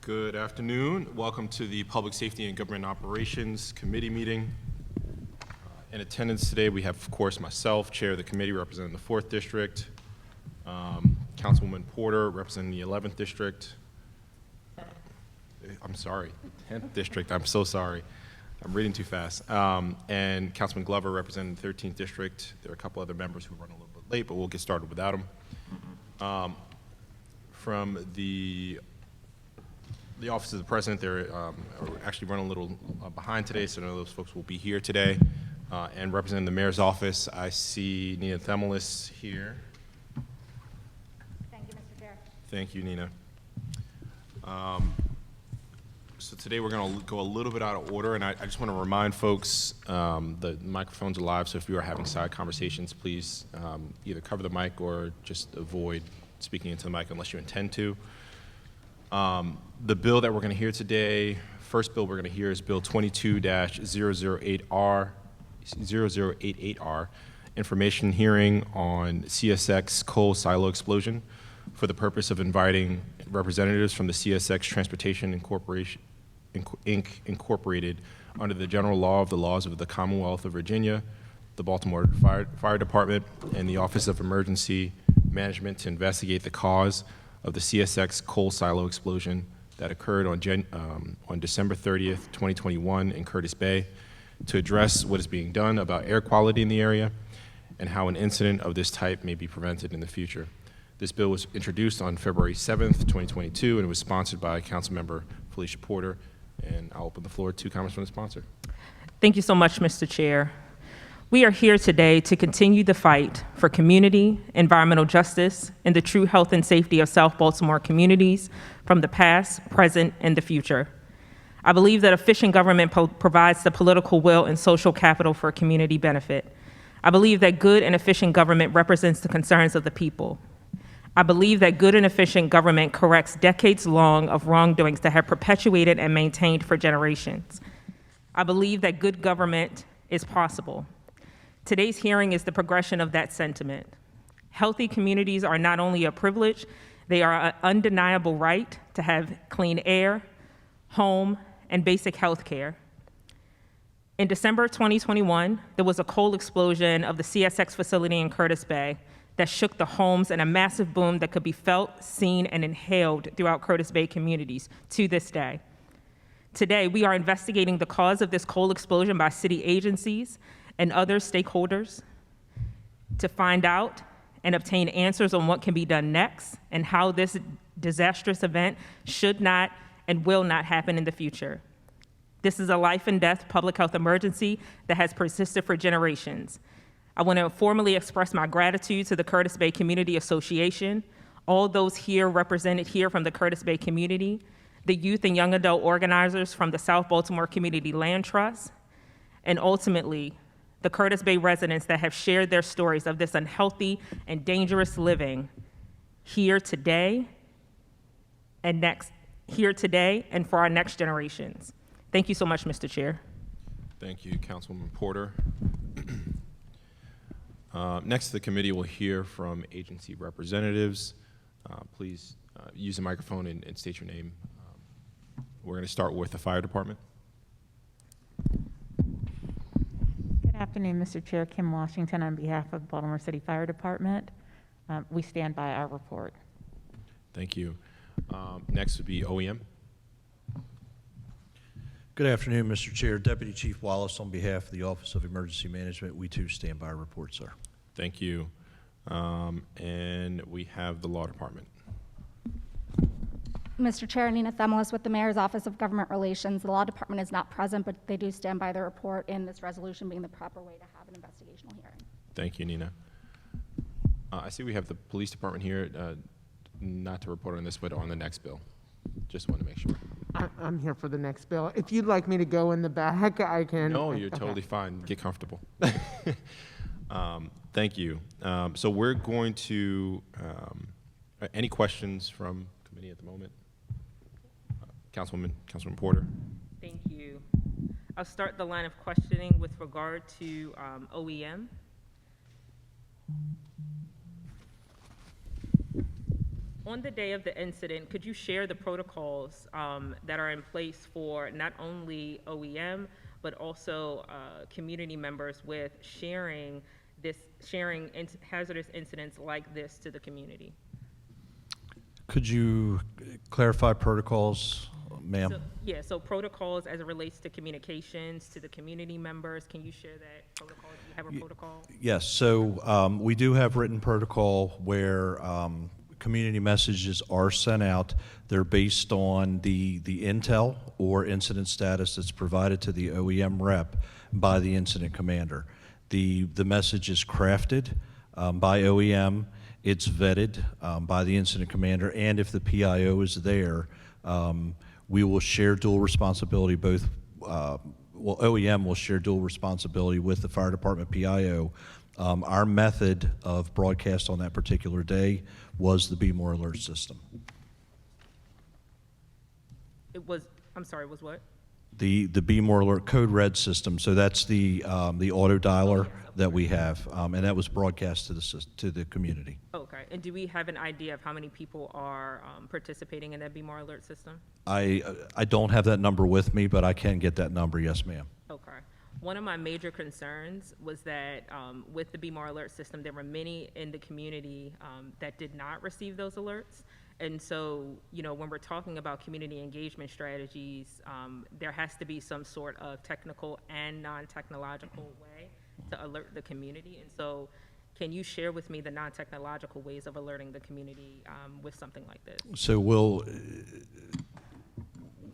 Good afternoon. Welcome to the Public Safety and Government Operations Committee meeting. In attendance today, we have, of course, myself, Chair of the committee representing the 4th District, Councilwoman Porter representing the 11th District. I'm sorry, 10th District. I'm so sorry. I'm reading too fast. And Councilman Glover representing the 13th District. There are a couple other members who run a little bit late, but we'll get started without them. From the Office of the President, they're actually running a little behind today, so none of those folks will be here today. And representing the Mayor's Office, I see Nina Themelis here. Thank you, Mr. Chair. Thank you, Nina. So today we're going to go a little bit out of order, and I just want to remind folks the microphones are live, so if you are having side conversations, please either cover the mic or just avoid speaking into the mic unless you intend to. The bill that we're going to hear today, first bill we're going to hear is Bill 22-0088R, information hearing on CSX coal silo explosion for the purpose of inviting representatives from the CSX Transportation Incorporated under the general law of the laws of the Commonwealth of Virginia, the Baltimore Fire Department, and the Office of Emergency Management to investigate the cause of the CSX coal silo explosion that occurred on December 30th, 2021 in Curtis Bay, to address what is being done about air quality in the area and how an incident of this type may be prevented in the future. This bill was introduced on February 7th, 2022, and it was sponsored by Councilmember Felicia Porter. And I'll open the floor to comments from the sponsor. Thank you so much, Mr. Chair. We are here today to continue the fight for community, environmental justice, and the true health and safety of South Baltimore communities from the past, present, and the future. I believe that efficient government provides the political will and social capital for community benefit. I believe that good and efficient government represents the concerns of the people. I believe that good and efficient government corrects decades long of wrongdoings that have perpetuated and maintained for generations. I believe that good government is possible. Today's hearing is the progression of that sentiment. Healthy communities are not only a privilege, they are an undeniable right to have clean air, home, and basic health care. In December 2021, there was a coal explosion of the CSX facility in Curtis Bay that shook the homes and a massive boom that could be felt, seen, and inhaled throughout Curtis Bay communities to this day. Today, we are investigating the cause of this coal explosion by city agencies and other stakeholders to find out and obtain answers on what can be done next and how this disastrous event should not and will not happen in the future. This is a life and death public health emergency that has persisted for generations. I want to formally express my gratitude to the Curtis Bay Community Association, all those here represented here from the Curtis Bay community, the youth and young adult organizers from the South Baltimore Community Land Trust, and ultimately, the Curtis Bay residents that have shared their stories of this unhealthy and dangerous living here today and for our next generations. Thank you so much, Mr. Chair. Thank you, Councilwoman Porter. Next, the committee will hear from agency representatives. Please use the microphone and state your name. We're going to start with the Fire Department. Good afternoon, Mr. Chair. Kim Washington on behalf of Baltimore City Fire Department. We stand by our report. Thank you. Next would be OEM. Good afternoon, Mr. Chair. Deputy Chief Wallace on behalf of the Office of Emergency Management. We too stand by our report, sir. Thank you. And we have the Law Department. Mr. Chair, Nina Themelis with the Mayor's Office of Government Relations. The Law Department is not present, but they do stand by the report in this resolution being the proper way to have an investigational hearing. Thank you, Nina. I see we have the Police Department here, not to report on this, but on the next bill. Just want to make sure. I'm here for the next bill. If you'd like me to go in the back, I can. No, you're totally fine. Get comfortable. Thank you. So we're going to, any questions from committee at the moment? Councilwoman Porter. Thank you. I'll start the line of questioning with regard to OEM. On the day of the incident, could you share the protocols that are in place for not only OEM, but also community members with sharing hazardous incidents like this to the community? Could you clarify protocols, ma'am? So protocols as it relates to communications to the community members, can you share that protocol? Do you have a protocol? Yes, so we do have written protocol where community messages are sent out. They're based on the intel or incident status that's provided to the OEM rep by the incident commander. The message is crafted by OEM. It's vetted by the incident commander, and if the PIO is there, we will share dual responsibility. OEM will share dual responsibility with the fire department PIO. Our method of broadcast on that particular day was the Be More Alert system. Was what? The Be More Alert Code Red system. So that's the auto dialer that we have, and that was broadcast to the community. Okay, and do we have an idea of how many people are participating in that Be More Alert system? I don't have that number with me, but I can get that number. Yes, ma'am. Okay. One of my major concerns was that with the Be More Alert system, there were many in the community that did not receive those alerts. And so, when we're talking about community engagement strategies, there has to be some sort of technical and non-technological way to alert the community. And so, can you share with me the non-technological ways of alerting the community with something like this? So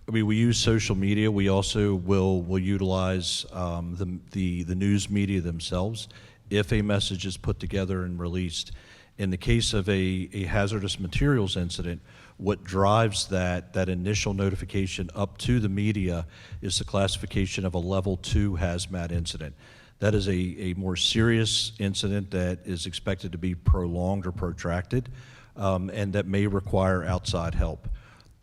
we use social media. We also will utilize the news media themselves if a message is put together and released. In the case of a hazardous materials incident, what drives that initial notification up to the media is the classification of a level 2 hazmat incident. That is a more serious incident that is expected to be prolonged or protracted, and that may require outside help.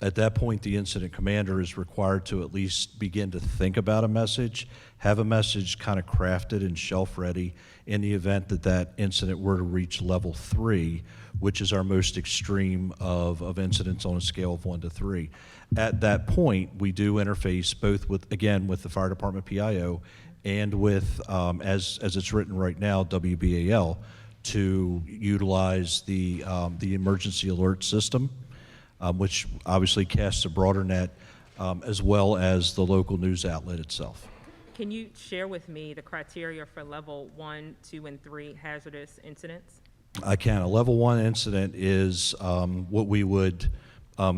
At that point, the incident commander is required to at least begin to think about a message, have a message kind of crafted and shelf ready in the event that that incident were to reach level 3, which is our most extreme of incidents on a scale of 1 to 3. At that point, we do interface both with the fire department PIO and with, as it's written right now, WBAL, to utilize the emergency alert system, which obviously casts a broader net, as well as the local news outlet itself. Can you share with me the criteria for level 1, 2, and 3 hazardous incidents? I can. A level 1 incident is what we would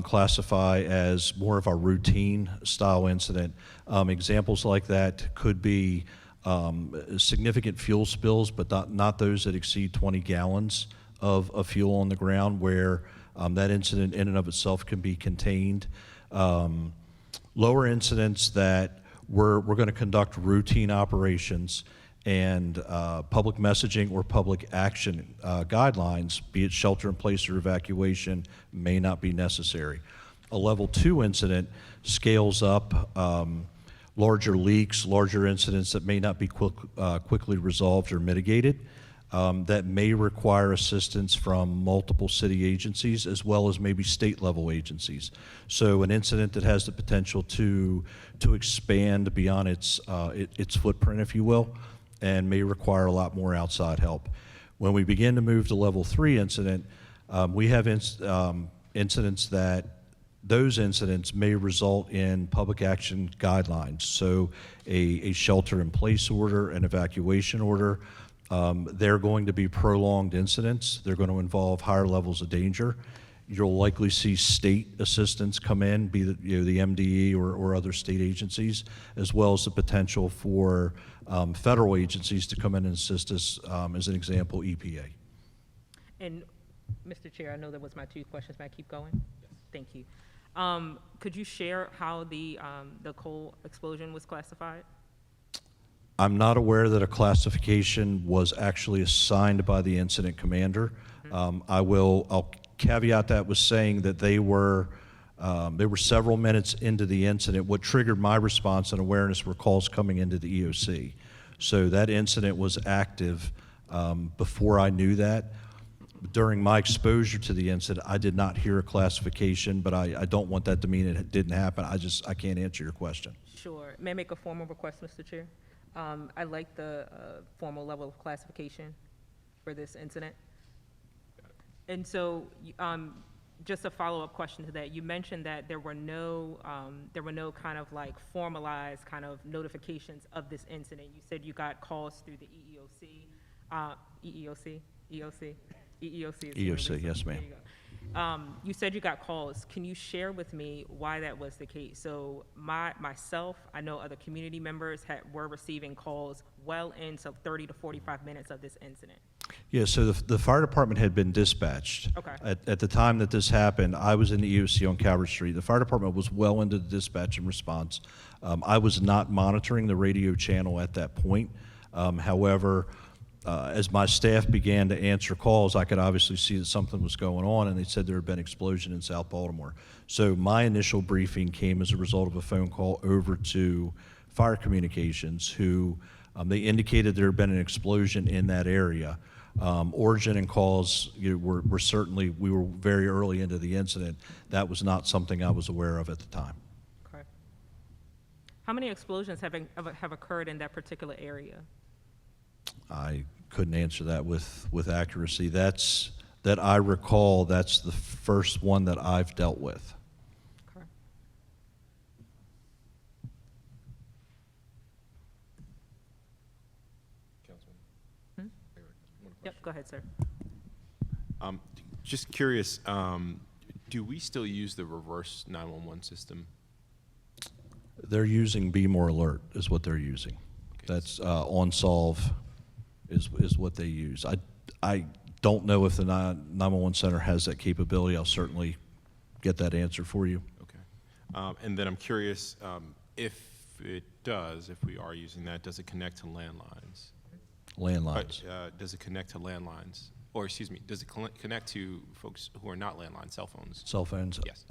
classify as more of a routine style incident. Examples like that could be significant fuel spills, but not those that exceed 20 gallons of fuel on the ground, where that incident in and of itself can be contained. Lower incidents that we're going to conduct routine operations, and public messaging or public action guidelines, be it shelter in place or evacuation, may not be necessary. A level 2 incident scales up larger leaks, larger incidents that may not be quickly resolved or mitigated, that may require assistance from multiple city agencies as well as maybe state level agencies. So an incident that has the potential to expand beyond its footprint, if you will, and may require a lot more outside help. When we begin to move to level 3 incident, we have incidents that those incidents may result in public action guidelines. So a shelter in place order, an evacuation order. They're going to be prolonged incidents. They're going to involve higher levels of danger. You'll likely see state assistance come in, be the MDE or other state agencies, as well as the potential for federal agencies to come in and assist us, as an example, EPA. And Mr. Chair, I know that was my 2 questions. May I keep going? Yes. Thank you. Could you share how the coal explosion was classified? I'm not aware that a classification was actually assigned by the incident commander. I'll caveat that with saying that they were several minutes into the incident. What triggered my response and awareness were calls coming into the EOC. So that incident was active before I knew that. during my exposure to the incident, I did not hear a classification, but I don't want that to mean it didn't happen. I can't answer your question. Sure. May I make a formal request, Mr. Chair? I like the formal level of classification for this incident. And so, just a follow-up question to that, you mentioned that there were no kind of like formalized kind of notifications of this incident. You said you got calls through the EEOC, EEOC, Yes, ma'am. There you go. You said you got calls. Can you share with me why that was the case? So myself, I know other community members were receiving calls well into 30 to 45 minutes of this incident. Yeah, so the fire department had been dispatched. Okay. At the time that this happened, I was in the EOC on Calvert Street. The fire department was well into the dispatch and response. I was not monitoring the radio channel at that point. However, as my staff began to answer calls, I could obviously see that something was going on, and they said there had been an explosion in South Baltimore. So my initial briefing came as a result of a phone call over to Fire Communications, who they indicated there had been an explosion in that area. Origin and cause were certainly, we were very early into the incident. That was not something I was aware of at the time. Okay. How many explosions have occurred in that particular area? I couldn't answer that with accuracy. That I recall, that's the first one that I've dealt with. Okay. Councilman? Yep, go ahead, sir. Just curious, do we still use the reverse 911 system? They're using Be More Alert is what they're using. That's OnSolve is what they use. I don't know if the 911 center has that capability. I'll certainly get that answer for you. Okay. And then I'm curious, if it does, if we are using that, does it connect to landlines? Landlines. Does it connect to landlines? Or excuse me, does it connect to folks who are not landline, cell phones? Cell phones? Yes.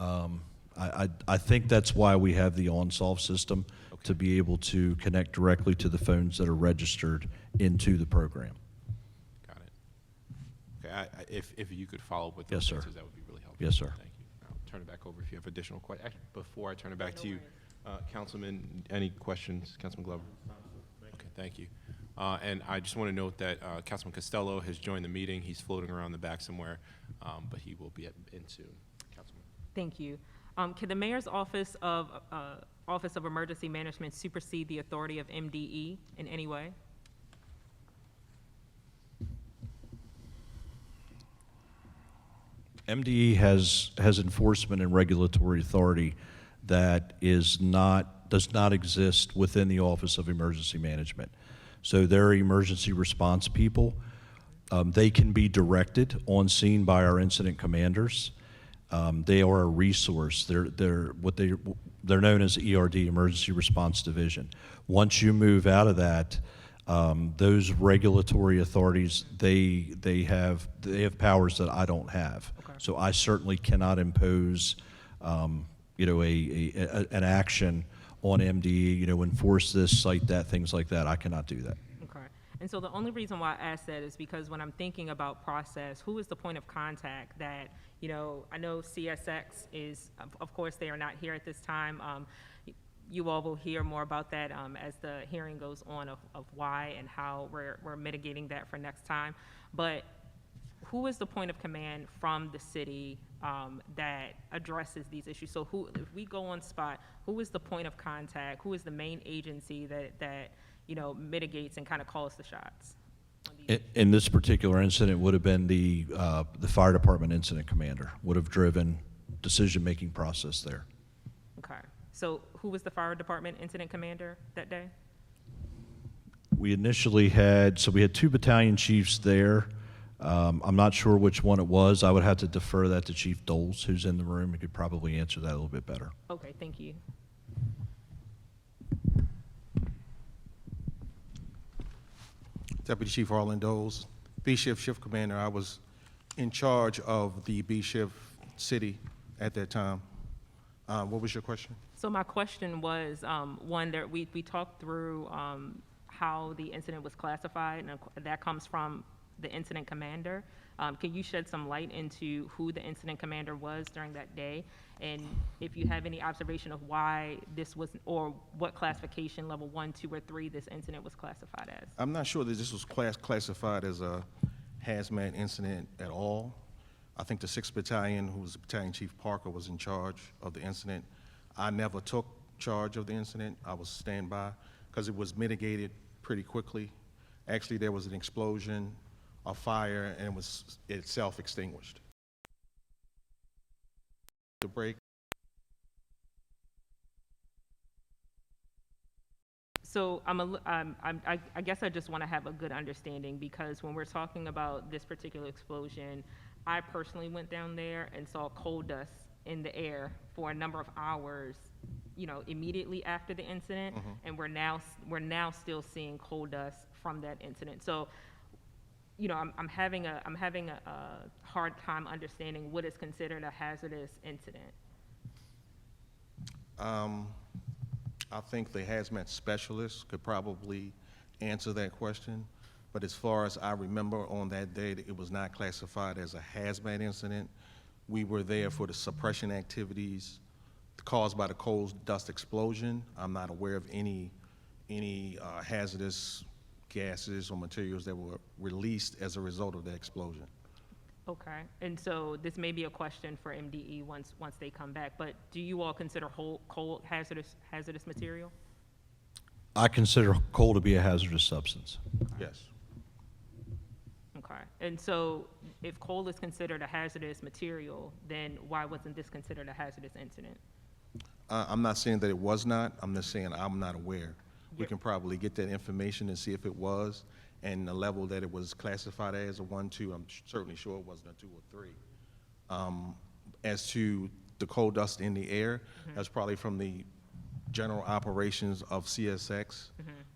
I think that's why we have the OnSolve system, Okay. to be able to connect directly to the phones that are registered into the program. Got it. Okay, if you could follow up with Yes, those sir. answers, that would be really helpful. Yes, sir. Thank you. I'll turn it back over if you have additional questions. Actually, before I turn it back to you, Councilman, any questions? Councilman Glover? Okay, thank you. And I just want to note that Councilman Costello has joined the meeting. He's floating around the back somewhere, but he will be in soon. Councilman. Thank you. Can the mayor's Office of Emergency Management supersede the authority of MDE in any way? MDE has enforcement and regulatory authority that does not exist within the Office of Emergency Management. So they're emergency response people. They can be directed on scene by our incident commanders. They are a resource. They're known as ERD, Emergency Response Division. Once you move out of that, those regulatory authorities, they have powers that I don't have. Okay. So I certainly cannot impose, an action on MDE, enforce this, cite that, things like that. I cannot do that. Okay. And so the only reason why I ask that is because when I'm thinking about process, who is the point of contact that, I know CSX is, of course, they are not here at this time. You all will hear more about that as the hearing goes on of why and how we're mitigating that for next time. But who is the point of command from the city that addresses these issues? So if we go on spot, who is the point of contact? Who is the main agency that mitigates and kind of calls the shots? In this particular incident, would have been the fire department incident commander would have driven decision-making process there. Okay. So who was the fire department incident commander that day? We initially had two battalion chiefs there. I'm not sure which one it was. I would have to defer that to Chief Doles, who's in the room. He could probably answer that a little bit better. Okay, thank you. Deputy Chief Harlan Doles, B Shift Commander. I was in charge of the B Shift city at that time. What was your question? So my question was, one, that we talked through how the incident was classified, and that comes from the incident commander. Can you shed some light into who the incident commander was during that day? And if you have any observation of why this was, or what classification, level 1, 2, or 3, this incident was classified as? I'm not sure that this was classified as a hazmat incident at all. I think the 6th Battalion, who was Battalion Chief Parker, was in charge of the incident. I never took charge of the incident. I was standby because it was mitigated pretty quickly. Actually, there was an explosion, a fire, and it was itself extinguished. The break. So I guess I just want to have a good understanding, because when we're talking about this particular explosion, I personally went down there and saw coal dust in the air for a number of hours, you know, immediately after the incident, and we're now still seeing coal dust from that incident. So, you know, I'm having a hard time understanding what is considered a hazardous incident. I think the hazmat specialist could probably answer that question. But as far as I remember on that day, it was not classified as a hazmat incident. We were there for the suppression activities caused by the coal dust explosion. I'm not aware of any hazardous gases or materials that were released as a result of the explosion. Okay, and so this may be a question for MDE once they come back, but do you all consider coal hazardous material? I consider coal to be a hazardous substance. Yes. Okay, and so if coal is considered a hazardous material, then why wasn't this considered a hazardous incident? I'm not saying that it was not. I'm just saying I'm not aware. We Yep. can probably get that information and see if it was, and the level that it was classified as a 1, 2, I'm certainly sure it wasn't a 2 or 3. As to the coal dust in the air, that's probably from the general operations of CSX.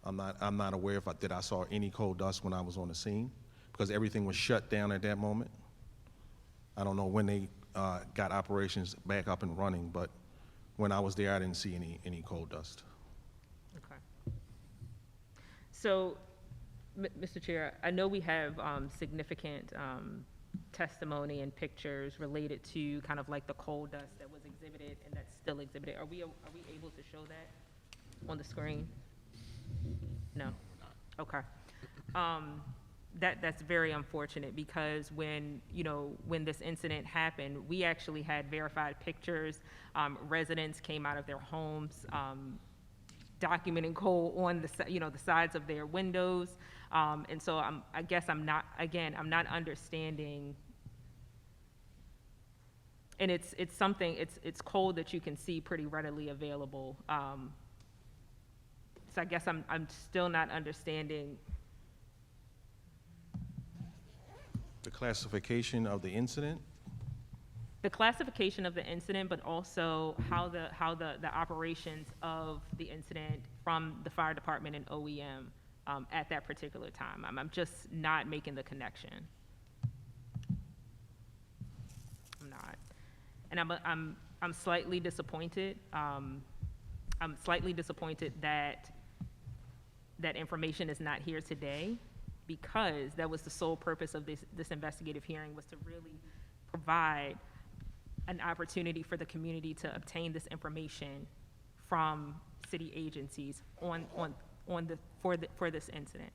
I'm not aware that I saw any coal dust when I was on the scene, because everything was shut down at that moment. I don't know when they got operations back up and running, but when I was there, I didn't see any coal dust. Okay. So, Mr. Chair, I know we have significant testimony and pictures related to kind of like the coal dust that was exhibited and that's still exhibited. Are we able to show that on the screen? No. Okay. That's very unfortunate, because when this incident happened, we actually had verified pictures. Residents came out of their homes, documenting coal on the sides of their windows. And so I guess I'm not understanding. And it's coal that you can see pretty readily available. So I guess I'm still not understanding. The classification of the incident? The classification of the incident, but also how the operations of the incident from the fire department and OEM at that particular time. I'm just not making the connection. I'm not, and I'm slightly disappointed. I'm slightly disappointed that information is not here today, because that was the sole purpose of this investigative hearing, was to really provide an opportunity for the community to obtain this information from city agencies for this incident.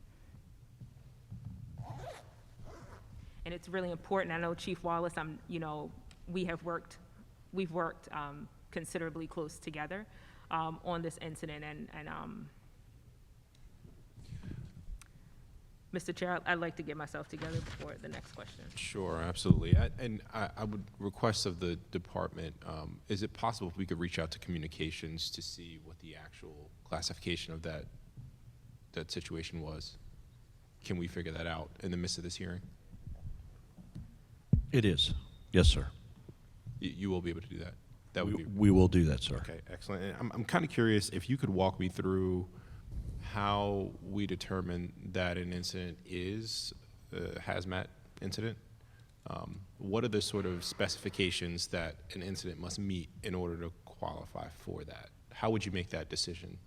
And it's really important. I know Chief Wallace, we've worked considerably close together on this incident, and Mr. Chair, I'd like to get myself together before the next question. Sure, absolutely. I would request of the department, is it possible if we could reach out to communications to see what the actual classification of that situation was? Can we figure that out in the midst of this hearing? It is. Yes, sir. You will be able to do that? That would be. We will do that, sir. Okay, excellent. And I'm kind of curious if you could walk me through how we determine that an incident is a hazmat incident. What are the sort of specifications that an incident must meet in order to qualify for that? How would you make that decision?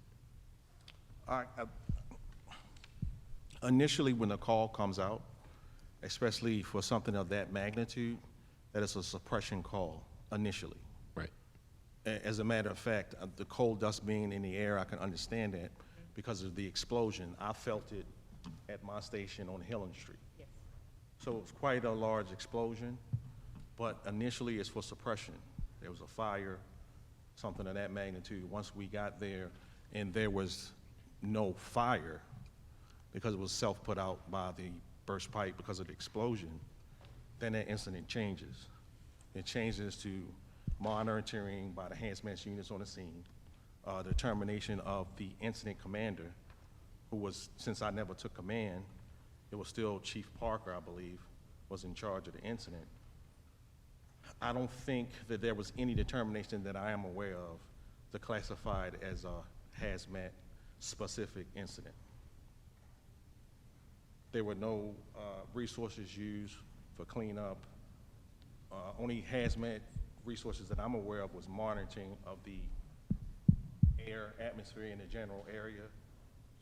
Initially, when the call comes out especially for something of that magnitude, that it's a suppression call initially. Right. As a matter of fact, the coal dust being in the air, I can understand that because of the explosion. I felt it at my station on Helen Street. Yes. So it was quite a large explosion, but initially it's for suppression. There was a fire, something of that magnitude. Once we got there and there was no fire because it was self-put out by the burst pipe because of the explosion, then that incident changes. It changes to monitoring by the hazmat units on the scene, determination of the incident commander, who was, since I never took command, it was still Chief Parker, I believe, was in charge of the incident. I don't think that there was any determination that I am aware of to classify it as a hazmat-specific incident. There were no resources used for cleanup. Only hazmat resources that I'm aware of was monitoring of the air, atmosphere in the general area.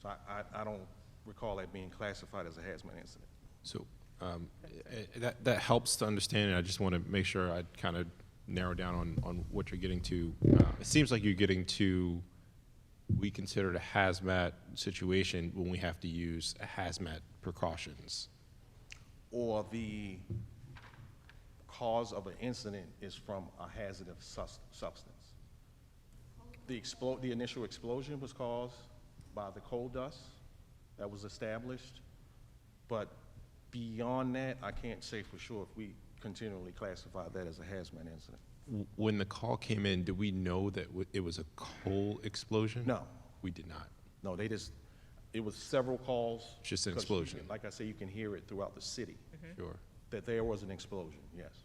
So I don't recall that being classified as a hazmat incident. So that helps to understand, and I just want to make sure I kind of narrow down on what you're getting to. It seems like you're getting to, we consider it a hazmat situation when we have to use a hazmat precautions. Or the cause of an incident is from a hazardous substance. The initial explosion was caused by the coal dust that was established, but beyond that, I can't say for sure if we continually classify that as a hazmat incident. When the call came in, did we know that it was a coal explosion? No. We did not. No, it was several calls. Just an 'cause explosion. Like I say, you can hear it throughout the city, Sure. that there was an explosion, yes.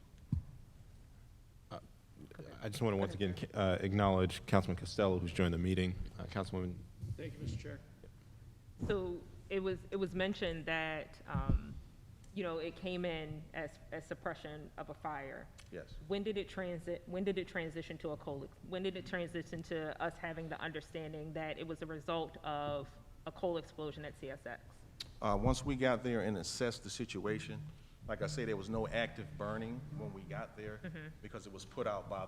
I just want to once again acknowledge Councilman Costello, who's joined the meeting. Councilwoman. Thank you, Mr. Chair. So it was mentioned that, it came in as suppression of a fire. Yes. When did it transition to when did it transition to us having the understanding that it was a result of a coal explosion at CSX? Once we got there and assessed the situation, like I say, there was no active burning when we got there because it was put out by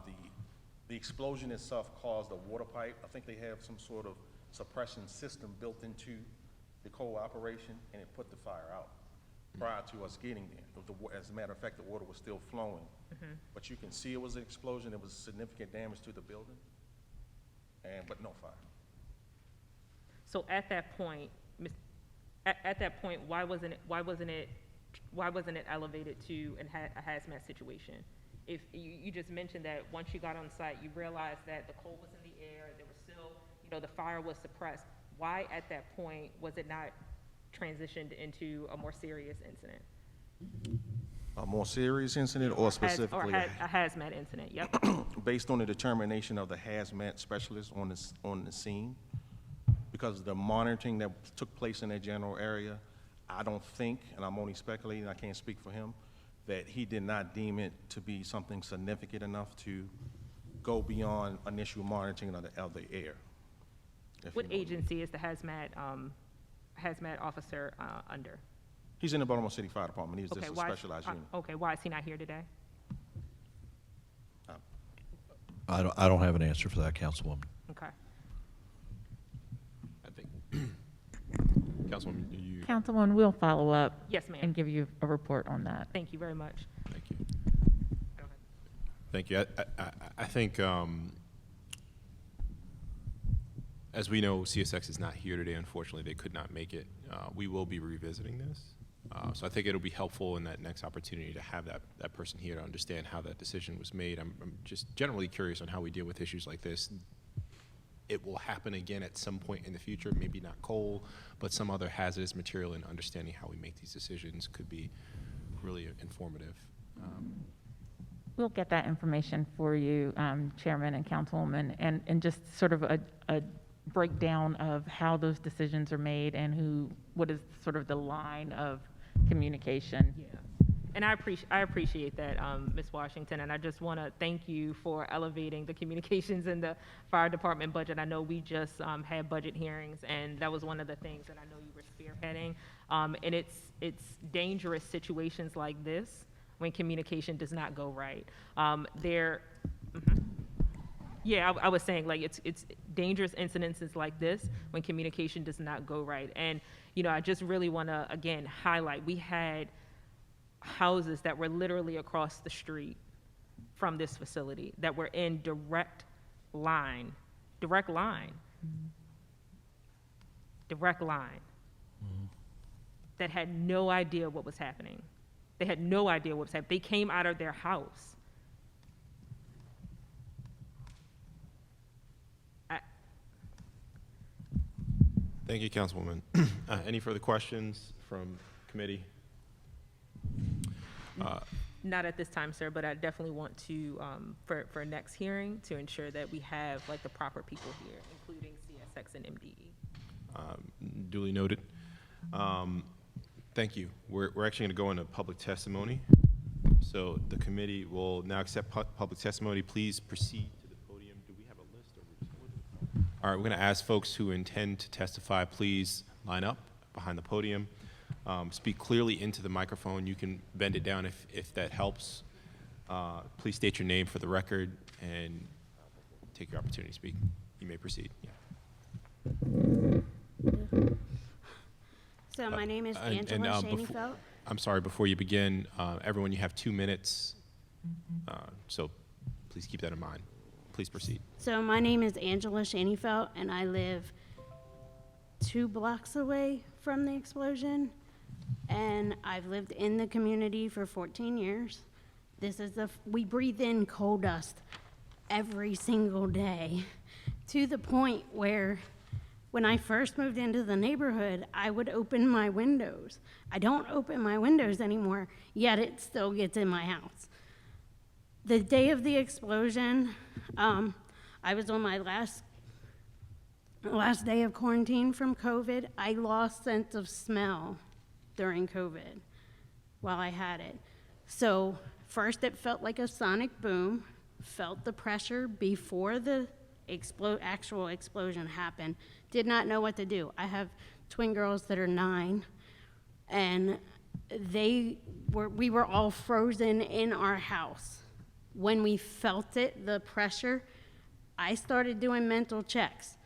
the explosion itself caused a water pipe. I think they have some sort of suppression system built into the coal operation, and it put the fire out prior to us getting there. As a matter of fact, the water was still flowing. But you can see it was an explosion. There was significant damage to the building, but no fire. So at that point, why wasn't it elevated to a hazmat situation? If you just mentioned that once you got on site, you realized that the coal was in the air, there was still, the fire was suppressed. Why at that point was it not transitioned into a more serious incident? A more serious incident or specifically? A hazmat incident, yep. Based on the determination of the hazmat specialist on the scene, because of the monitoring that took place in that general area, I don't think, and I'm only speculating, I can't speak for him, that he did not deem it to be something significant enough to go beyond initial monitoring of the air. What agency is the hazmat officer under? He's in the Baltimore City Fire Department. He's just a why- specialized unit. Okay, why is he not here today? I don't have an answer for that, Councilwoman. Okay. I think, Councilwoman, you. Councilwoman, we'll follow up. Yes, ma'am. And give you a report on that. Thank you very much. Thank you. Thank you. I think, as we know, CSX is not here today. Unfortunately, they could not make it. We will be revisiting this. So I think it'll be helpful in that next opportunity to have that person here to understand how that decision was made. I'm just generally curious on how we deal with issues like this. It will happen again at some point in the future, maybe not coal, but some other hazardous material, and understanding how we make these decisions could be really informative. We'll get that information for you, Chairman and Councilwoman, and just sort of a breakdown of how those decisions are made and what is sort of the line of communication. Yeah. And I appreciate that, Ms. Washington, and I just want to thank you for elevating the communications in the fire department budget. I know we just had budget hearings, and that was one of the things that I know you were spearheading. spearheading. And it's dangerous situations like this when communication does not go right. Yeah, I was saying, like, it's dangerous incidences like this when communication does not go right. And, you know, I just really want to, again, highlight, we had houses that were literally across the street from this facility that were in direct line, that had no idea what was happening. They had no idea what was happening. They came out of their house. Thank you, Councilwoman. Any further questions from committee? Not at this time, sir, but I definitely want to, for next hearing, to ensure that we have like the proper people here, including CSX and MDE. Duly noted. Thank you. We're actually going to go into public testimony. So the committee will now accept public testimony. Please proceed to the podium. Do we have a list? Or we just all right, we're going to ask folks who intend to testify, please line up behind the podium. Speak clearly into the microphone. You can bend it down if that helps. Please state your name for the record and take your opportunity to speak. You may proceed. Yeah. So my name is Angela Shaneyfelt. I'm sorry, before you begin, everyone, you have 2 minutes, so please keep that in mind. Please proceed. So my name is Angela Shaneyfelt, and I live 2 blocks away from the explosion, and I've lived in the community for 14 years. We breathe in coal dust every single day, to the point where when I first moved into the neighborhood, I would open my windows. I don't open my windows anymore, yet it still gets in my house. The day of the explosion, I was on my last day of quarantine from COVID. I lost sense of smell during COVID while I had it. So first it felt like a sonic boom, felt the pressure before the actual explosion happened. Did not know what to do. I have twin girls that are 9, and we were all frozen in our house. When we felt it, the pressure, I started doing mental checks.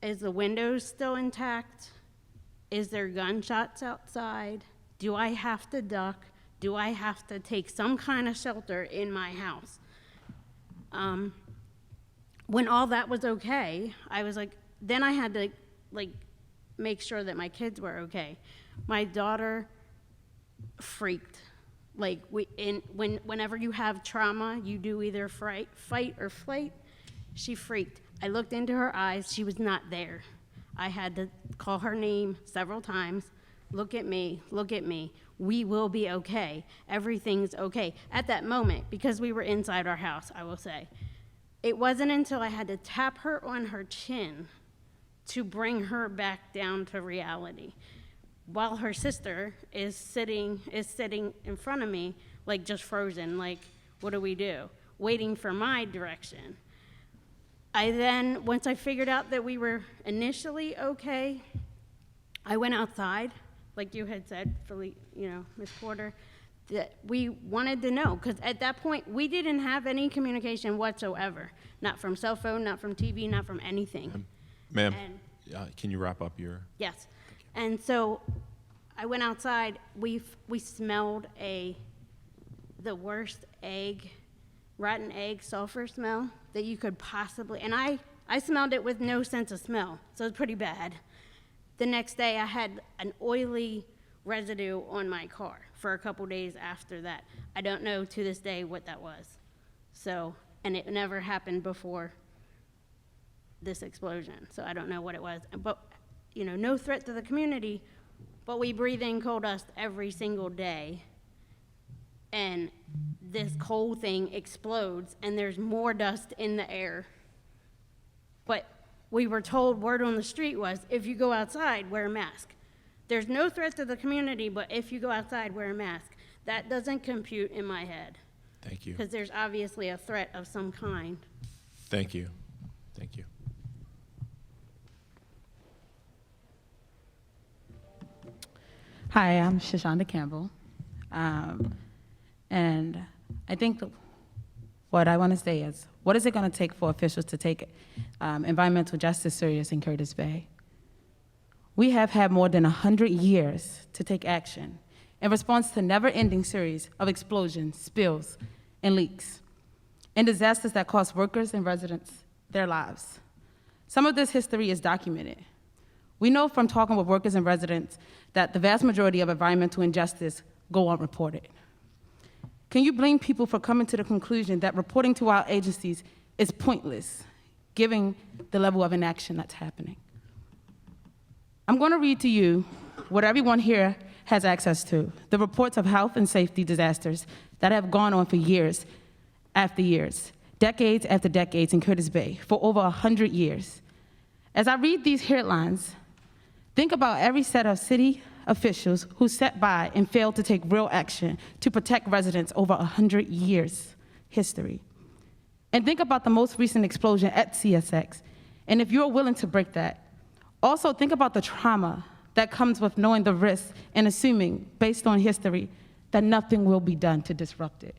Is the windows still intact? Is there gunshots outside? Do I have to duck? Do I have to take some kind of shelter in my house? When all that was okay, I was like, then I had to make sure that my kids were okay. My daughter freaked. Whenever you have trauma, you do either fight or flight. She freaked. I looked into her eyes. She was not there. I had to call her name several times. Look at me. Look at me. We will be okay. Everything's okay. At that moment, because we were inside our house, I will say, it wasn't until I had to tap her on her chin to bring her back down to reality, while her sister is sitting in front of me, like just frozen, like, what do we do? Waiting for my direction. Once I figured out that we were initially okay, I went outside, like you had said, Ms. Porter, that we wanted to know, because at that point, we didn't have any communication whatsoever. Not from cell phone, not from TV, not from anything. Ma'am, can you wrap up your? Yes. And so I went outside. We smelled the worst rotten egg sulfur smell that you could possibly, and I smelled it with no sense of smell, so it was pretty bad. The next day, I had an oily residue on my car for a couple days after that. I don't know to this day what that was. So, and it never happened before this explosion, so I don't know what it was. But, no threat to the community, but we breathe in coal dust every single day, and this coal thing explodes, and there's more dust in the air. But we were told, word on the street was, if you go outside, wear a mask. There's no threat to the community, but if you go outside, wear a mask. That doesn't compute in my head. Thank you. Because there's obviously a threat of some kind. Thank you. Thank you. Hi, I'm Shashonda Campbell. And I think what I want to say is, what is it going to take for officials to take environmental justice serious in Curtis Bay? We have had more than 100 years to take action in response to never-ending series of explosions, spills, and leaks, and disasters that cost workers and residents their lives. Some of this history is documented. We know from talking with workers and residents that the vast majority of environmental injustice go unreported. Can you blame people for coming to the conclusion that reporting to our agencies is pointless, given the level of inaction that's happening? I'm going to read to you what everyone here has access to, the reports of health and safety disasters that have gone on for years after years, decades after decades in Curtis Bay, for over 100 years. As I read these headlines, think about every set of city officials who sat by and failed to take real action to protect residents over 100 years history. And think about the most recent explosion at CSX. And if you're willing to break that, also think about the trauma that comes with knowing the risks and assuming, based on history, that nothing will be done to disrupt it.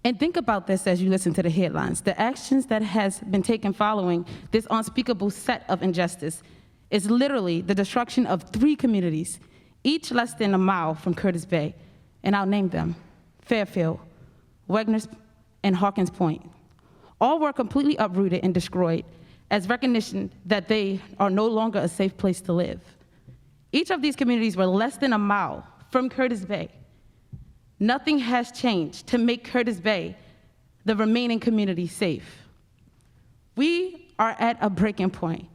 And think about this as you listen to the headlines. The actions that has been taken following this unspeakable set of injustice is literally the destruction of 3 communities, each less than a mile from Curtis Bay, and I'll name them: Fairfield, Wegner's, and Hawkins Point. All were completely uprooted and destroyed as recognition that they are no longer a safe place to live. Each of these communities were less than a mile from Curtis Bay. Nothing has changed to make Curtis Bay, the remaining community, safe. We are at a breaking point.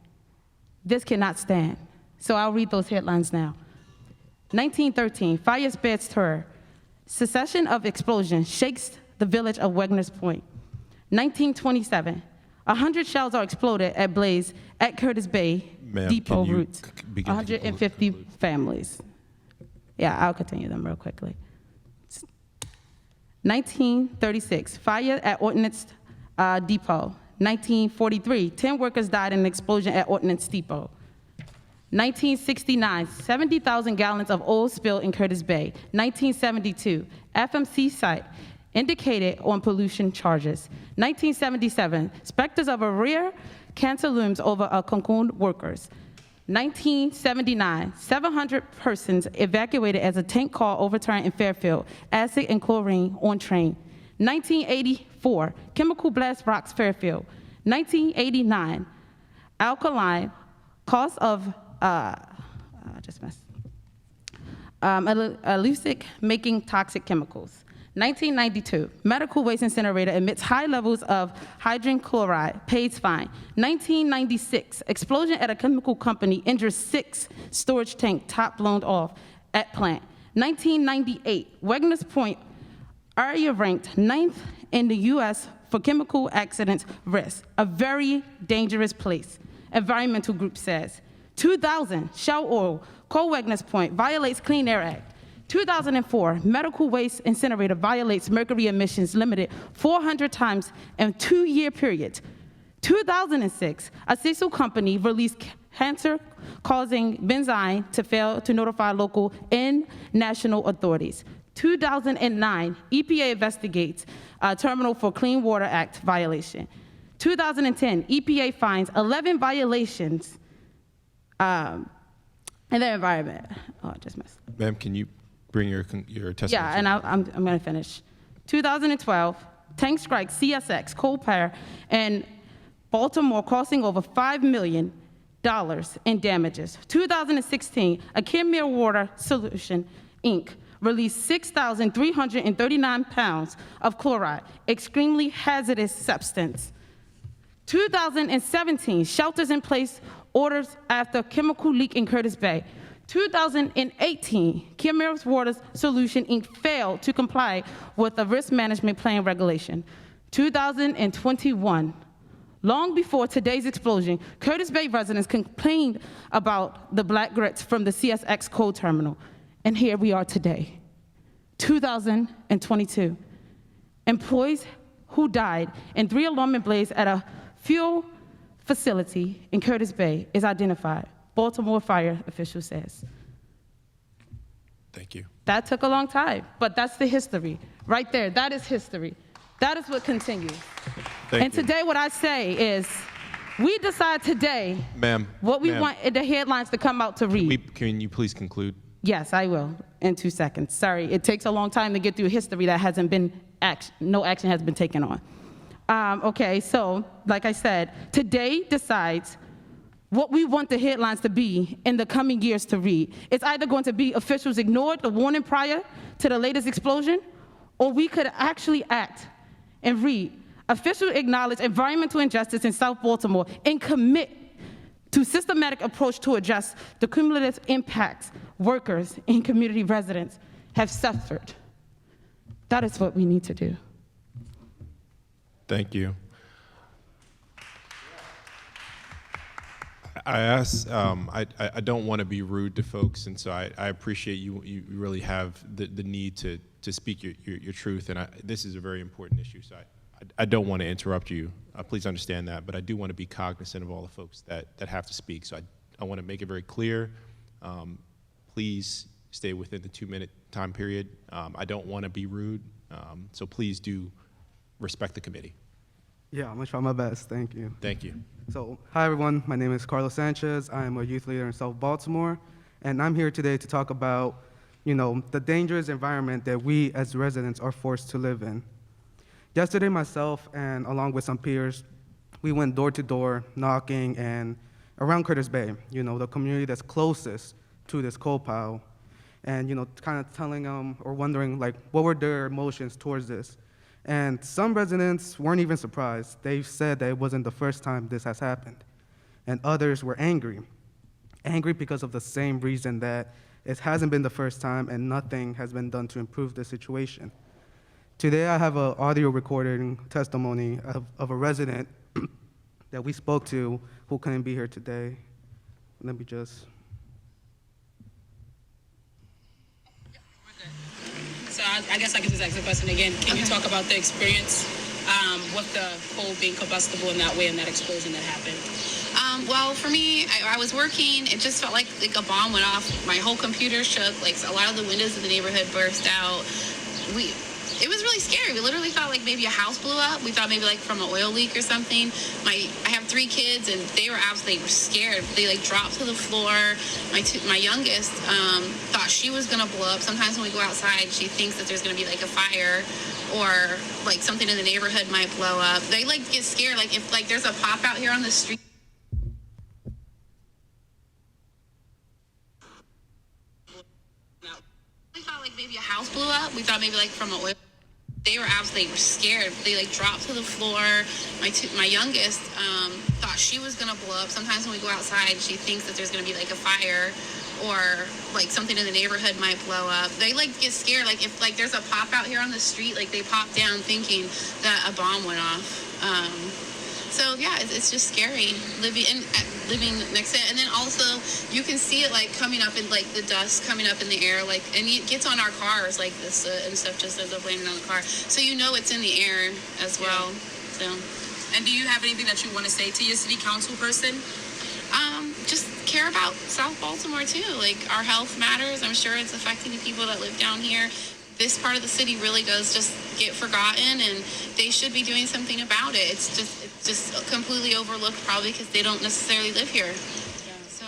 This cannot stand. So I'll read those headlines now. 1913, fire spreads terror. Succession of explosion shakes the village of Wegner's Point. 1927, 100 shells are exploded at blaze at Curtis Bay Ma'am, depot can you routes. begin to 150 families. Yeah, I'll continue them real quickly. 1936, fire at Ordnance Depot. 1943, 10 workers died in an explosion at Ordnance Depot. 1969, 70,000 gallons of oil spilled in Curtis Bay. 1972, FMC site indicated on pollution charges. 1977, specters of a rare cancer looms over a cocooned workers. 1979, 700 persons evacuated as a tank car overturned in Fairfield, acid and chlorine on train. 1984, chemical blast rocks Fairfield. 1989, alkaline, cost of, elusive making toxic chemicals. 1992, medical waste incinerator emits high levels of hydrogen chloride, pays fine. 1996, explosion at a chemical company injures 6 storage tank top blown off at plant. 1998, Wegner's Point, area ranked 9th in the US for chemical accidents risk, a very dangerous place, environmental group says. 2000, Shell Oil, Coal Wegner's Point, violates Clean Air Act. 2004, medical waste incinerator violates mercury emissions limited 400 times in 2-year period. 2006, a cecil company released cancer-causing benzene to fail to notify local and national authorities. 2009, EPA investigates a Terminal for Clean Water Act violation. 2010, EPA finds 11 violations in the environment. Oh, I just missed. Ma'am, can you bring your testimony? Yeah, and I'm going to finish. 2012, tank strike CSX, coal pair, and Baltimore costing over $5 million in damages. 2016, a Khmer Water Solution, Inc. released 6,339 pounds of chloride, extremely hazardous substance. 2017, shelters in place orders after chemical leak in Curtis Bay. 2018, Khmer Water Solution, Inc. failed to comply with the risk management plan regulation. 2021, long before today's explosion, Curtis Bay residents complained about the black grits from the CSX coal terminal. And here we are today, 2022. Employees who died in 3 alarming blaze at a fuel facility in Curtis Bay is identified, Baltimore fire official says. Thank you. That took a long time, but that's the history. Right there, that is history. That is what continues. Thank you. Today, what I say is, we decide today Ma'am. what we ma'am, want the headlines to come out to read. Can you please conclude? Yes, I will, in 2 seconds. Sorry, it takes a long time to get through history that hasn't been, no action has been taken on. Okay, so, like I said, today decides what we want the headlines to be in the coming years to read. It's either going to be officials ignored the warning prior to the latest explosion, or we could actually act and read, officials acknowledge environmental injustice in South Baltimore and commit to systematic approach to address the cumulative impacts workers and community residents have suffered. That is what we need to do. Thank you. I ask, I don't want to be rude to folks, and so I appreciate you really have the need to speak your truth, and this is a very important issue, so I don't want to interrupt you. Please understand that, but I do want to be cognizant of all the folks that have to speak, so I want to make it very clear. Please stay within the 2-minute time period. I don't want to be rude, so please do respect the committee. Yeah, I'm gonna try my best. Thank you. Thank you. So, hi everyone. My name is Carlos Sanchez. I am a youth leader in South Baltimore, and I'm here today to talk about, the dangerous environment that we as residents are forced to live in. Yesterday, myself and along with some peers, we went door to door knocking and around Curtis Bay, the community that's closest to this coal pile, and kind of telling them or wondering what were their emotions towards this. And some residents weren't even surprised. They said that it wasn't the first time this has happened. And others were angry because of the same reason, that it hasn't been the first time and nothing has been done to improve the situation. Today I have an audio recording testimony of a resident that we spoke to who couldn't be here today. Let me just... So I guess I could just ask the question again. Can you talk about the experience with the coal being combustible in that way and that explosion that happened? Well, for me, I was working. It just felt like a bomb went off. My whole computer shook. A lot of the windows of the neighborhood burst out. It was really scary. We literally thought maybe a house blew up. We thought maybe from an oil leak or something. I have 3 kids, and they were absolutely scared. They dropped to the floor. My youngest thought she was gonna blow up. Sometimes when we go outside, she thinks that there's gonna be a fire or something in the neighborhood might blow up. They get scared. If there's a pop out here on the street. We thought maybe a house blew up. We thought maybe from an oil. They were absolutely scared. They dropped to the floor. My youngest thought she was gonna blow up. Sometimes when we go outside, she thinks that there's gonna be a fire or something in the neighborhood might blow up. They get scared. If there's a pop out here on the street, they pop down thinking that a bomb went off. So yeah, it's just scary living next to it. And then also you can see it coming up in the dust coming up in the air, and it gets on our cars, the soot and stuff just ends up landing on the car. So it's in the air as well. So. And do you have anything that you want to say to your city council person? Just care about South Baltimore too. Our health matters. I'm sure it's affecting the people that live down here. This part of the city really does just get forgotten, and they should be doing something about it. It's just completely overlooked, probably because they don't necessarily live here. So.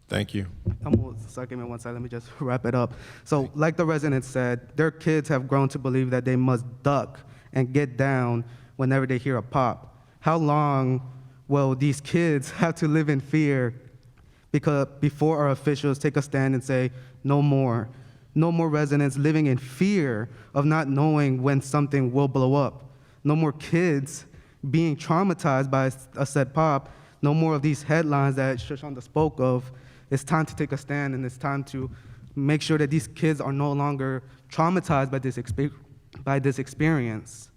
Thank you. Give me 1 second, let me just wrap it up. So like the resident said, their kids have grown to believe that they must duck and get down whenever they hear a pop. How long will these kids have to live in fear before our officials take a stand and say, no more? No more residents living in fear of not knowing when something will blow up. No more kids being traumatized by a said pop. No more of these headlines that Shoshana spoke of. It's time to take a stand, and it's time to make sure that these kids are no longer traumatized by this experience.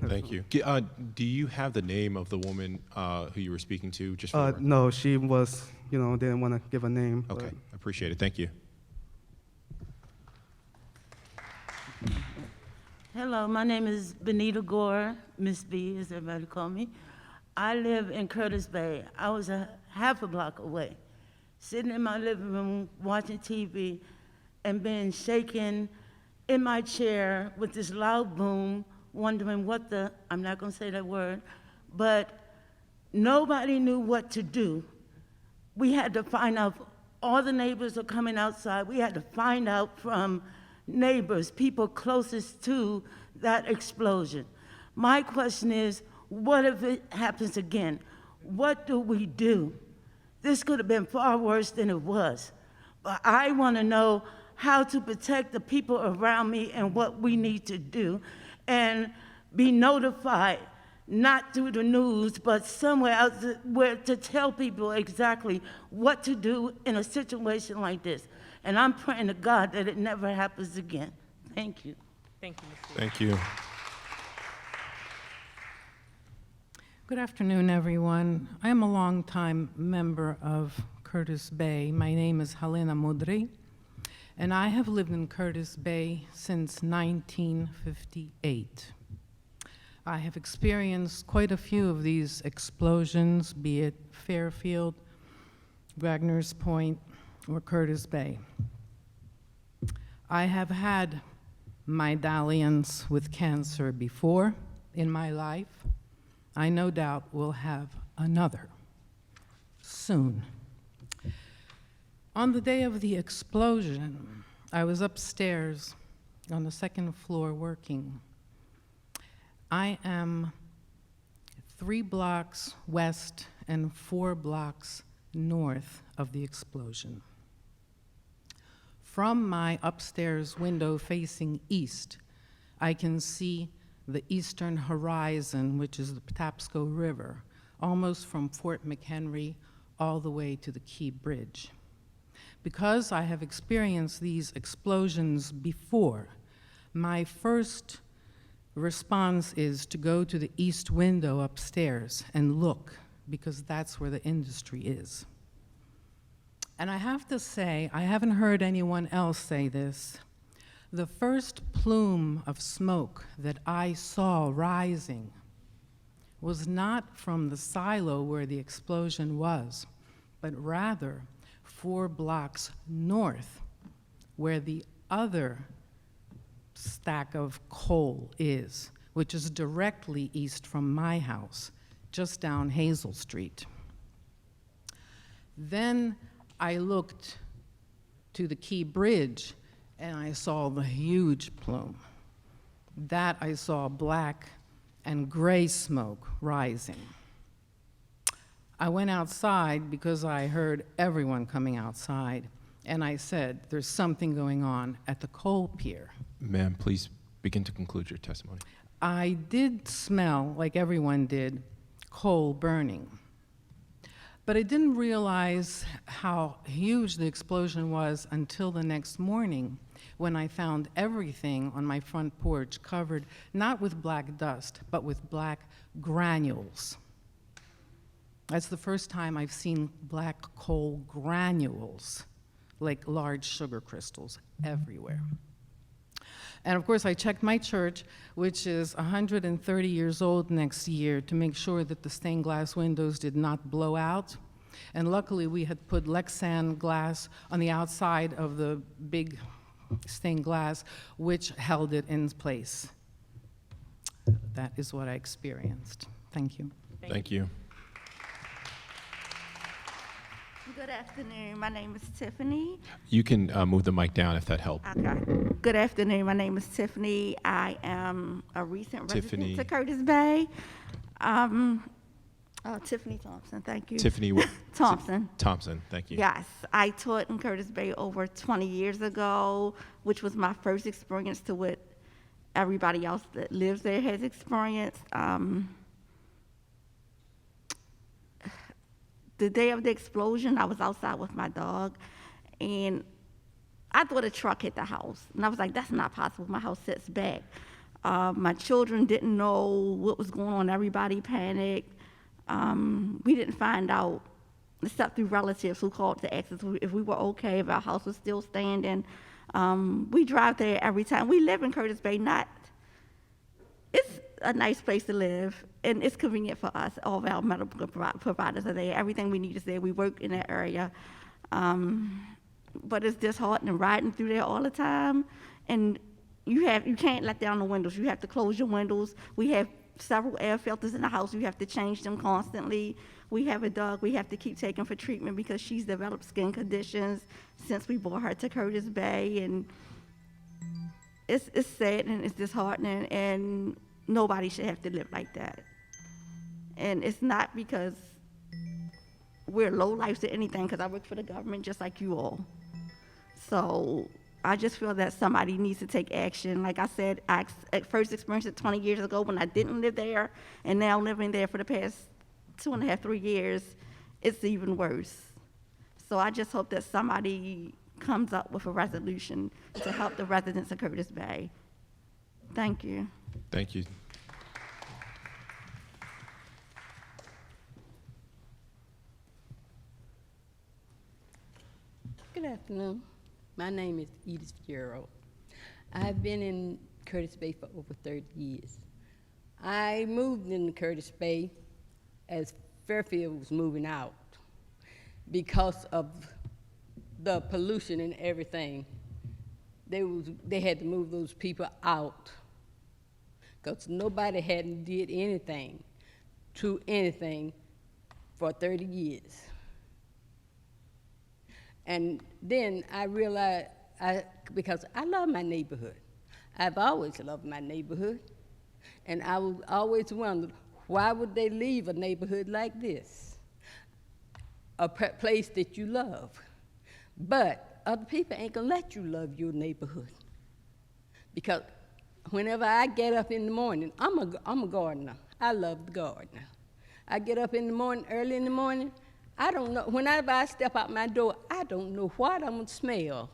Thank you. Do you have the name of the woman who you were speaking to? Just no, she was, didn't want to give a name. Okay, I appreciate it. Thank you. Hello, my name is Benita Gore, Miss B, as everybody call me. I live in Curtis Bay. I was half a block away. sitting in my living room watching TV and being shaken in my chair with this loud boom, wondering what the, I'm not gonna say that word, but nobody knew what to do. We had to find out, all the neighbors are coming outside. We had to find out from neighbors, people closest to that explosion. My question is, what if it happens again? What do we do? This could have been far worse than it was. But I want to know how to protect the people around me and what we need to do, and be notified, not through the news, but somewhere else where to tell people exactly what to do in a situation like this. And I'm praying to God that it never happens again. Thank you. Thank you, Ms. Thank you. Good afternoon, everyone. I am a longtime member of Curtis Bay. My name is Helena Modri, and I have lived in Curtis Bay since 1958. I have experienced quite a few of these explosions, be it Fairfield, Wagner's Point, or Curtis Bay. I have had my dalliance with cancer before in my life. I no doubt will have another soon. On the day of the explosion, I was upstairs on the second floor working. I am 3 blocks west and 4 blocks north of the explosion. From my upstairs window facing east, I can see the eastern horizon, which is the Patapsco River, almost from Fort McHenry all the way to the Key Bridge. Because I have experienced these explosions before, my first response is to go to the east window upstairs and look, because that's where the industry is. And I have to say, I haven't heard anyone else say this, the first plume of smoke that I saw rising was not from the silo where the explosion was, but rather 4 blocks north, where the other stack of coal is, which is directly east from my house, just down Hazel Street. Then I looked to the Key Bridge, and I saw the huge plume. That I saw black and gray smoke rising. I went outside because I heard everyone coming outside, and I said, there's something going on at the coal pier. Ma'am, please begin to conclude your testimony. I did smell, like everyone did, coal burning. But I didn't realize how huge the explosion was until the next morning, when I found everything on my front porch covered not with black dust, but with black granules. That's the first time I've seen black coal granules, like large sugar crystals, everywhere. And of course, I checked my church, which is 130 years old next year, to make sure that the stained glass windows did not blow out. And luckily, we had put Lexan glass on the outside of the big stained glass, which held it in place. That is what I experienced. Thank you. Thank you. Good afternoon. My name is Tiffany. You can move the mic down if that helps. Okay. Good afternoon. My name is Tiffany. I am a recent Tiffany. resident to Curtis Bay. Tiffany Thompson, thank you. Tiffany what? Thompson. Thompson, thank you. Yes, I taught in Curtis Bay over 20 years ago, which was my first experience to what everybody else that lives there has experienced. The day of the explosion, I was outside with my dog, and I thought a truck hit the house. And I was like, that's not possible. My house sits back. My children didn't know what was going on. Everybody panicked. We didn't find out, except through relatives who called to ask us if we were okay, if our house was still standing. We drive there every time. We live in Curtis Bay. It's a nice place to live, and it's convenient for us. All of our medical providers are there. Everything we need is there. We work in that area. But it's disheartening riding through there all the time, and you can't let down the windows. You have to close your windows. We have several air filters in the house. You have to change them constantly. We have a dog we have to keep taking for treatment because she's developed skin conditions since we brought her to Curtis Bay, and it's sad and it's disheartening, and nobody should have to live like that. And it's not because we're lowlifes or anything, because I work for the government just like you all. So I just feel that somebody needs to take action. Like I said, I first experienced it 20 years ago when I didn't live there, and now living there for the past 2.5, 3 years, it's even worse. So I just hope that somebody comes up with a resolution to help the residents of Curtis Bay. Thank you. Thank you. Good afternoon. My name is Edith Fijero. I've been in Curtis Bay for over 30 years. I moved in Curtis Bay as Fairfield was moving out because of the pollution and everything. They had to move those people out because nobody hadn't did anything to anything for 30 years. And then I realized, because I love my neighborhood. I've always loved my neighborhood. And I was always wondered, why would they leave a neighborhood like this? A place that you love. But other people ain't gonna let you love your neighborhood. Because whenever I get up in the morning, I'm a gardener. I love the gardener. I get up in the morning, early in the morning, I don't know, whenever I step out my door, I don't know what I'm gonna smell,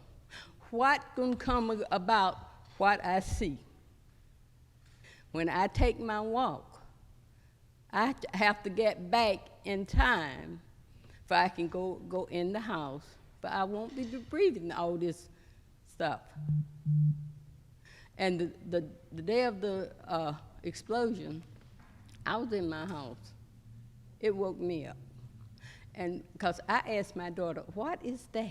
what gonna come about what I see. When I take my walk, I have to get back in time so I can go in the house, but I won't be breathing all this stuff. And the day of the explosion, I was in my house. It woke me up. And because I asked my daughter, what is that?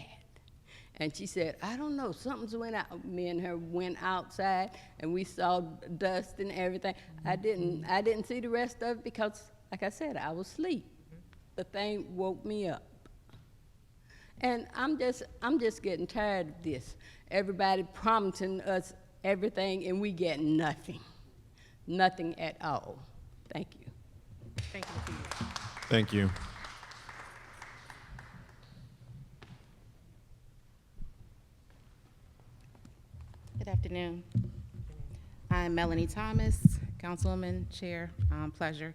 And she said, I don't know, something's went out. Me and her went outside and we saw dust and everything. I didn't see the rest of it because, like I said, I was asleep. The thing woke me up. And I'm just getting tired of this. Everybody promising us everything and we get nothing. Nothing at all. Thank you. Thank you. Thank you. Good afternoon. I'm Melanie Thomas, Councilwoman, Chair, pleasure.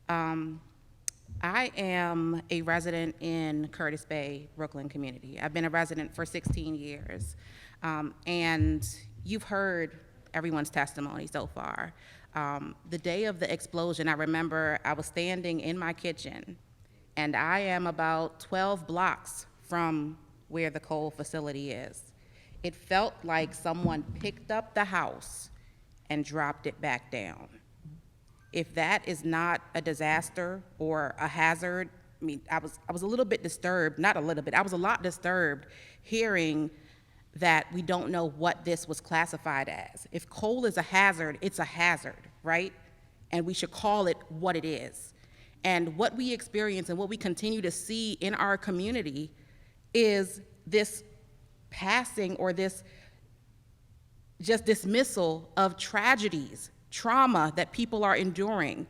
I am a resident in Curtis Bay, Brooklyn community. I've been a resident for 16 years. And you've heard everyone's testimony so far. The day of the explosion, I remember I was standing in my kitchen, and I am about 12 blocks from where the coal facility is. It felt like someone picked up the house and dropped it back down. If that is not a disaster or a hazard, I mean, I was a little bit disturbed, not a little bit, I was a lot disturbed hearing that we don't know what this was classified as. If coal is a hazard, it's a hazard, right? And we should call it what it is. And what we experience and what we continue to see in our community is this passing or this just dismissal of tragedies, trauma that people are enduring.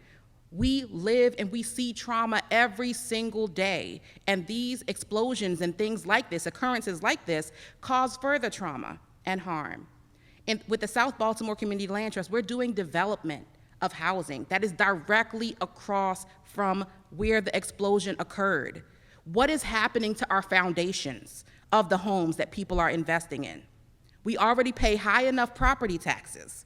We live and we see trauma every single day, and these explosions and things like this, occurrences like this, cause further trauma and harm. And with the South Baltimore Community Land Trust, we're doing development of housing that is directly across from where the explosion occurred. What is happening to our foundations of the homes that people are investing in? We already pay high enough property taxes.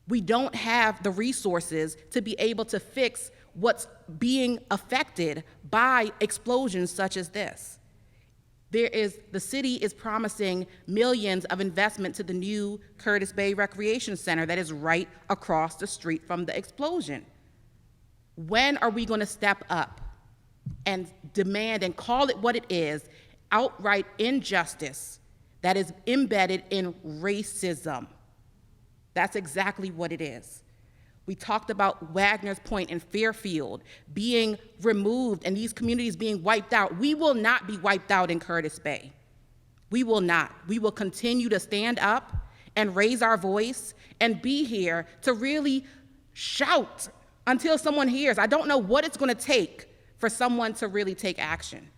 We don't have the resources to be able to fix what's being affected by explosions such as this. The city is promising millions of investment to the new Curtis Bay Recreation Center that is right across the street from the explosion. When are we going to step up and demand and call it what it is? outright injustice that is embedded in racism. That's exactly what it is. We talked about Wagner's Point and Fairfield being removed and these communities being wiped out. We will not be wiped out in Curtis Bay. We will not. We will continue to stand up and raise our voice and be here to really shout until someone hears. I don't know what it's going to take for someone to really take action,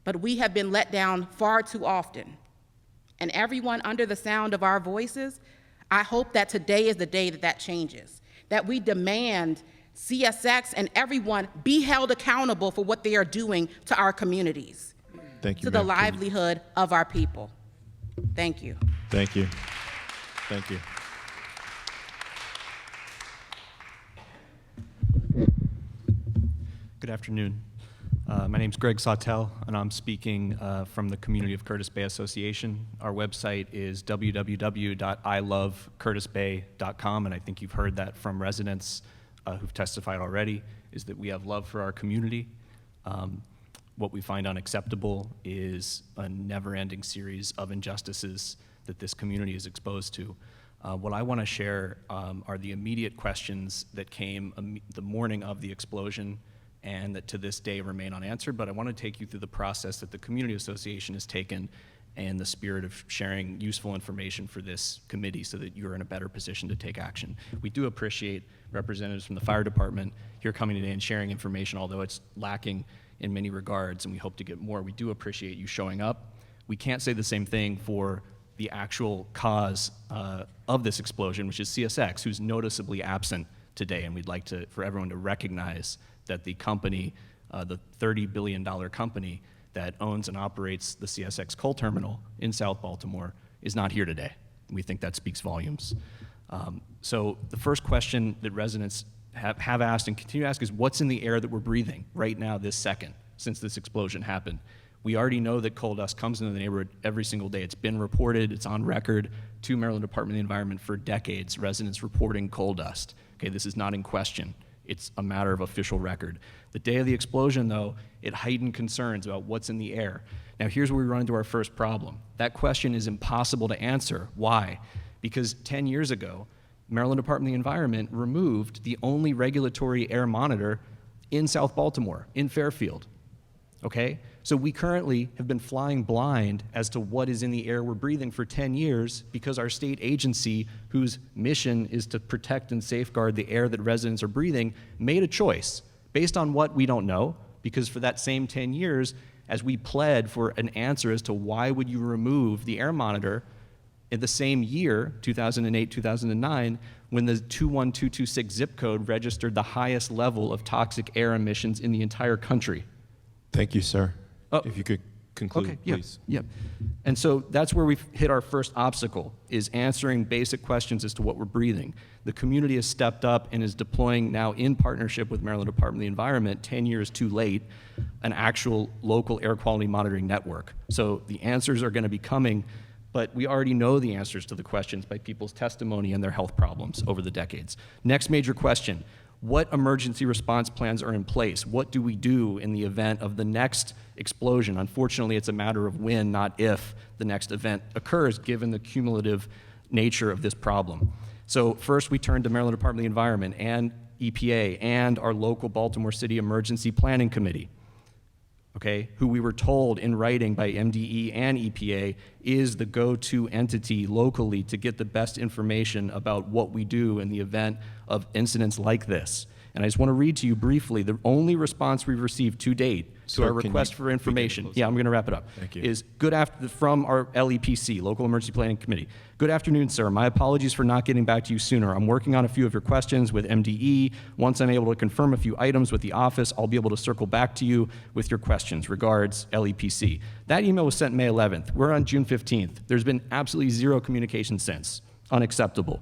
but we have been let down far too often. And everyone under the sound of our voices, I hope that today is the day that that changes, that we demand CSX and everyone be held accountable for what they are doing to our communities, Thank you, to the ma'am. livelihood of our people. Thank you. Thank you. Thank you. Good afternoon. My name's Greg Sawtell, and I'm speaking from the Community of Curtis Bay Association. Our website is www.ilovecurtisbay.com, and I think you've heard that from residents who've testified already, is that we have love for our community. What we find unacceptable is a never-ending series of injustices that this community is exposed to. What I want to share are the immediate questions that came the morning of the explosion and that to this day remain unanswered, but I want to take you through the process that the Community Association has taken in the spirit of sharing useful information for this committee so that you're in a better position to take action. We do appreciate representatives from the fire department here coming today and sharing information, although it's lacking in many regards, and we hope to get more. We do appreciate you showing up. We can't say the same thing for the actual cause of this explosion, which is CSX, who's noticeably absent today, and we'd like for everyone to recognize that the company, the $30 billion company that owns and operates the CSX coal terminal in South Baltimore, is not here today. We think that speaks volumes. So the first question that residents have asked and continue to ask is, what's in the air that we're breathing right now, this second, since this explosion happened? We already know that coal dust comes into the neighborhood every single day. It's been reported, it's on record to Maryland Department of the Environment for decades, residents reporting coal dust. Okay, this is not in question. It's a matter of official record. The day of the explosion, though, it heightened concerns about what's in the air. Now, here's where we run into our first problem. That question is impossible to answer. Why? Because 10 years ago, Maryland Department of the Environment removed the only regulatory air monitor in South Baltimore, in Fairfield. Okay? So we currently have been flying blind as to what is in the air we're breathing for 10 years because our state agency, whose mission is to protect and safeguard the air that residents are breathing, made a choice based on what we don't know, because for that same 10 years, as we pled for an answer as to why would you remove the air monitor in the same year, 2008, 2009, when the 21226 zip code registered the highest level of toxic air emissions in the entire country. Thank you, sir. If you could conclude, Okay, please. Yep. And so that's where we've hit our first obstacle, is answering basic questions as to what we're breathing. The community has stepped up and is deploying now, in partnership with Maryland Department of the Environment, 10 years too late, an actual local air quality monitoring network. So the answers are going to be coming, but we already know the answers to the questions by people's testimony and their health problems over the decades. Next major question: what emergency response plans are in place? What do we do in the event of the next explosion? Unfortunately, it's a matter of when, not if, the next event occurs, given the cumulative nature of this problem. So first, we turn to Maryland Department of the Environment and EPA and our local Baltimore City Emergency Planning Committee, okay, who we were told in writing by MDE and EPA is the go-to entity locally to get the best information about what we do in the event of incidents like this. And I just want to read to you briefly the only response we've received to date to our request for information. Yeah, I'm going to wrap it up. Thank you. Is from our LEPC, Local Emergency Planning Committee. Good afternoon, sir. My apologies for not getting back to you sooner. I'm working on a few of your questions with MDE. Once I'm able to confirm a few items with the office, I'll be able to circle back to you with your questions. Regards, LEPC. That email was sent May 11th. We're on June 15th. There's been absolutely zero communication since. Unacceptable.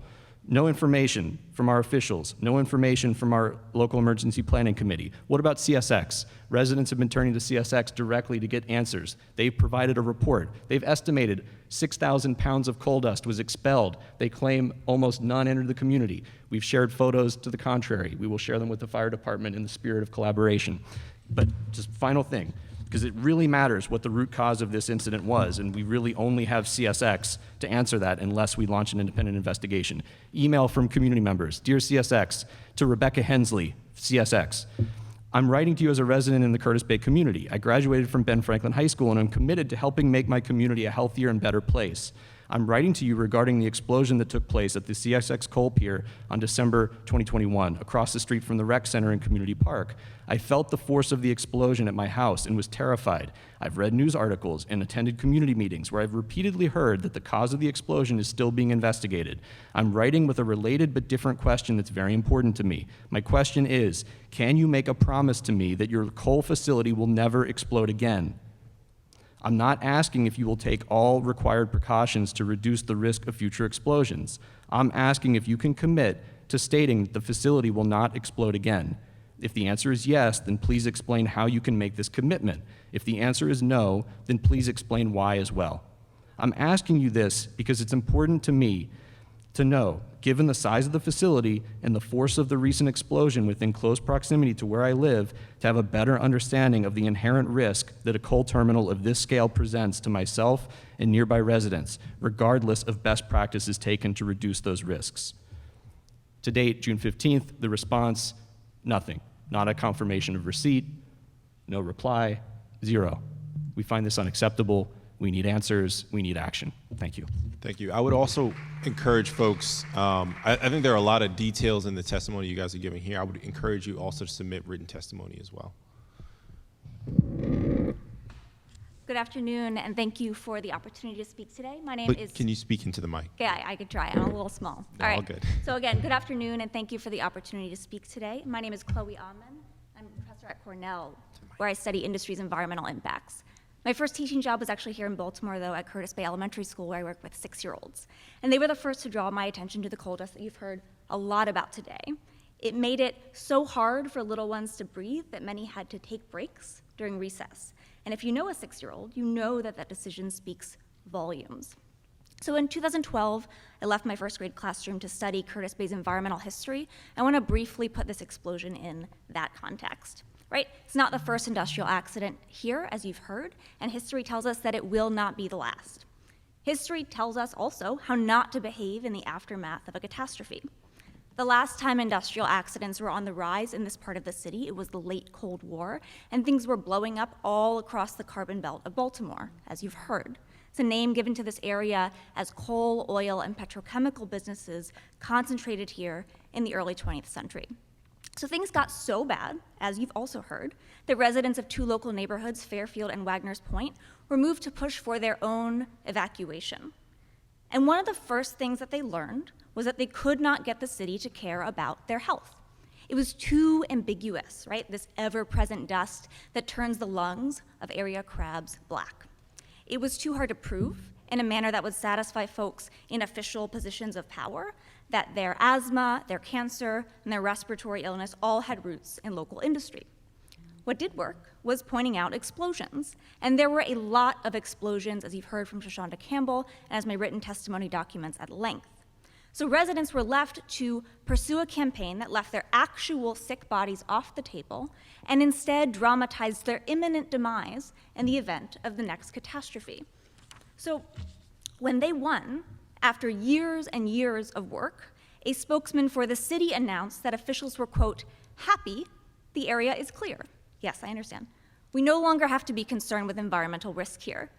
No information from our officials, no information from our local emergency planning committee. What about CSX? Residents have been turning to CSX directly to get answers. They've provided a report. They've estimated 6,000 pounds of coal dust was expelled. They claim almost none entered the community. We've shared photos to the contrary. We will share them with the fire department in the spirit of collaboration. But just final thing, because it really matters what the root cause of this incident was, and we really only have CSX to answer that unless we launch an independent investigation. Email from community members, Dear CSX, to Rebecca Hensley, CSX. I'm writing to you as a resident in the Curtis Bay community. I graduated from Ben Franklin High School and I'm committed to helping make my community a healthier and better place. I'm writing to you regarding the explosion that took place at the CSX coal pier on December 2021, across the street from the rec center and community park. I felt the force of the explosion at my house and was terrified. I've read news articles and attended community meetings where I've repeatedly heard that the cause of the explosion is still being investigated. I'm writing with a related but different question that's very important to me. My question is, can you make a promise to me that your coal facility will never explode again? I'm not asking if you will take all required precautions to reduce the risk of future explosions. I'm asking if you can commit to stating that the facility will not explode again. If the answer is yes, then please explain how you can make this commitment. If the answer is no, then please explain why as well. I'm asking you this because it's important to me to know, given the size of the facility and the force of the recent explosion within close proximity to where I live, to have a better understanding of the inherent risk that a coal terminal of this scale presents to myself and nearby residents, regardless of best practices taken to reduce those risks. To date, June 15th, the response, nothing. Not a confirmation of receipt, no reply, zero. We find this unacceptable. We need answers. We need action. Thank you. Thank you. I would also encourage folks, I think there are a lot of details in the testimony you guys are giving here. I would encourage you also to submit written testimony as well. Good afternoon, and thank you for the opportunity to speak today. My name But is... can you speak into the mic? Yeah, I could try. I'm a little small. No, All right. all good. So again, good afternoon, and thank you for the opportunity to speak today. My name is Chloe Ahman. I'm a professor at Cornell, where I study industry's environmental impacts. My first teaching job was actually here in Baltimore, though, at Curtis Bay Elementary School, where I work with 6-year-olds. And they were the first to draw my attention to the coal dust that you've heard a lot about today. It made it so hard for little ones to breathe that many had to take breaks during recess. And if you know a 6-year-old, you know that that decision speaks volumes. So in 2012, I left my first grade classroom to study Curtis Bay's environmental history. I want to briefly put this explosion in that context. Right? It's not the first industrial accident here, as you've heard, and history tells us that it will not be the last. History tells us also how not to behave in the aftermath of a catastrophe. The last time industrial accidents were on the rise in this part of the city, it was the late Cold War, and things were blowing up all across the carbon belt of Baltimore, as you've heard. It's a name given to this area as coal, oil, and petrochemical businesses concentrated here in the early 20th century. So things got so bad, as you've also heard, that residents of 2 local neighborhoods, Fairfield and Wagner's Point, were moved to push for their own evacuation. And one of the first things that they learned was that they could not get the city to care about their health. It was too ambiguous, right? This ever-present dust that turns the lungs of area crabs black. It was too hard to prove in a manner that would satisfy folks in official positions of power that their asthma, their cancer, and their respiratory illness all had roots in local industry. What did work was pointing out explosions, and there were a lot of explosions, as you've heard from Shoshonda Campbell, and as my written testimony documents at length. So residents were left to pursue a campaign that left their actual sick bodies off the table and instead dramatized their imminent demise in the event of the next catastrophe. So when they won, after years and years of work, a spokesman for the city announced that officials were, quote, happy the area is clear. Yes, I understand. We no longer have to be concerned with environmental risk here.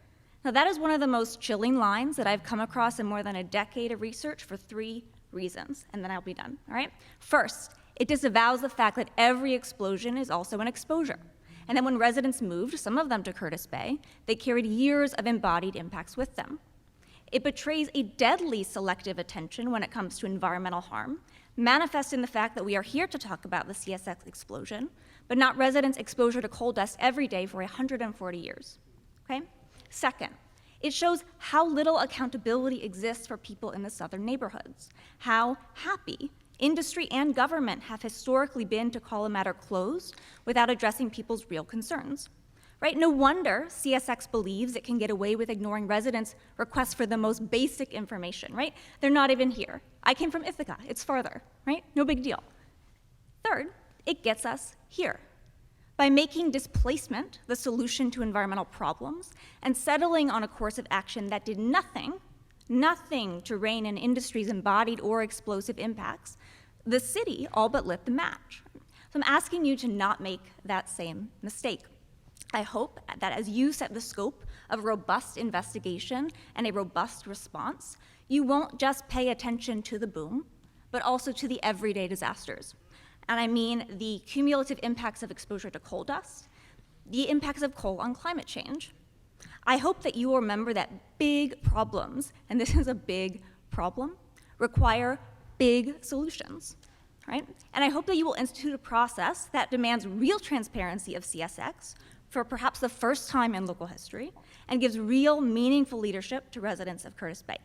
Now, that is one of the most chilling lines that I've come across in more than a decade of research for 3 reasons, and then I'll be done, all right? First, it disavows the fact that every explosion is also an exposure. And then when residents moved, some of them to Curtis Bay, they carried years of embodied impacts with them. It betrays a deadly selective attention when it comes to environmental harm, manifest in the fact that we are here to talk about the CSX explosion, but not residents' exposure to coal dust every day for 140 years, okay? Second, it shows how little accountability exists for people in the southern neighborhoods, how happy industry and government have historically been to call a matter closed without addressing people's real concerns. Right? No wonder CSX believes it can get away with ignoring residents' requests for the most basic information, right? They're not even here. I came from Ithaca, it's farther, right? No big deal. Third, it gets us here. By making displacement the solution to environmental problems and settling on a course of action that did nothing to rein in industry's embodied or explosive impacts, the city all but lit the match. So I'm asking you to not make that same mistake. I hope that as you set the scope of a robust investigation and a robust response, you won't just pay attention to the boom, but also to the everyday disasters. And I mean the cumulative impacts of exposure to coal dust, the impacts of coal on climate change. I hope that you will remember that big problems, and this is a big problem, require big solutions, right? And I hope that you will institute a process that demands real transparency of CSX for perhaps the first time in local history and gives real, meaningful leadership to residents of Curtis Bay.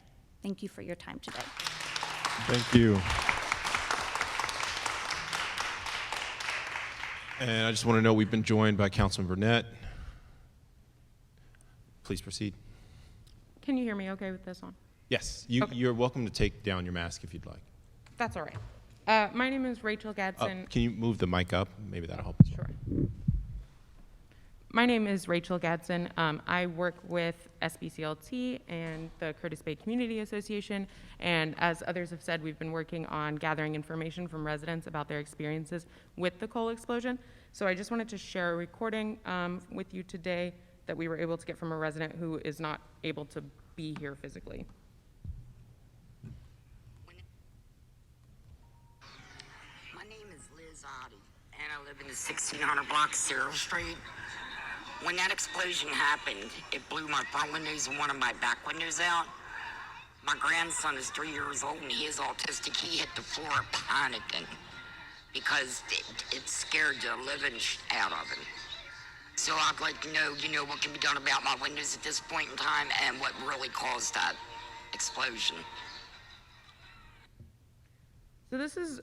Thank you for your time today. Thank you. And I just want to know we've been joined by Councilman Burnett. Please proceed. Can you hear me okay with this on? Yes, Okay. you're welcome to take down your mask if you'd like. That's all right. My name is Rachel Gadsen. Can you move the mic up? Maybe that'll help. Sure. My name is Rachel Gadsen. I work with SBCLT and the Curtis Bay Community Association, and as others have said, we've been working on gathering information from residents about their experiences with the coal explosion. So I just wanted to share a recording with you today that we were able to get from a resident who is not able to be here physically. My name is Liz Oddie, and I live in the 1600 block, Cyril Street. When that explosion happened, it blew my front windows and one of my back windows out. My grandson is 3 years old and he is autistic. He hit the floor panicking because it scared the living out of him. So I'd like to know, what can be done about my windows at this point in time and what really caused that explosion. So this is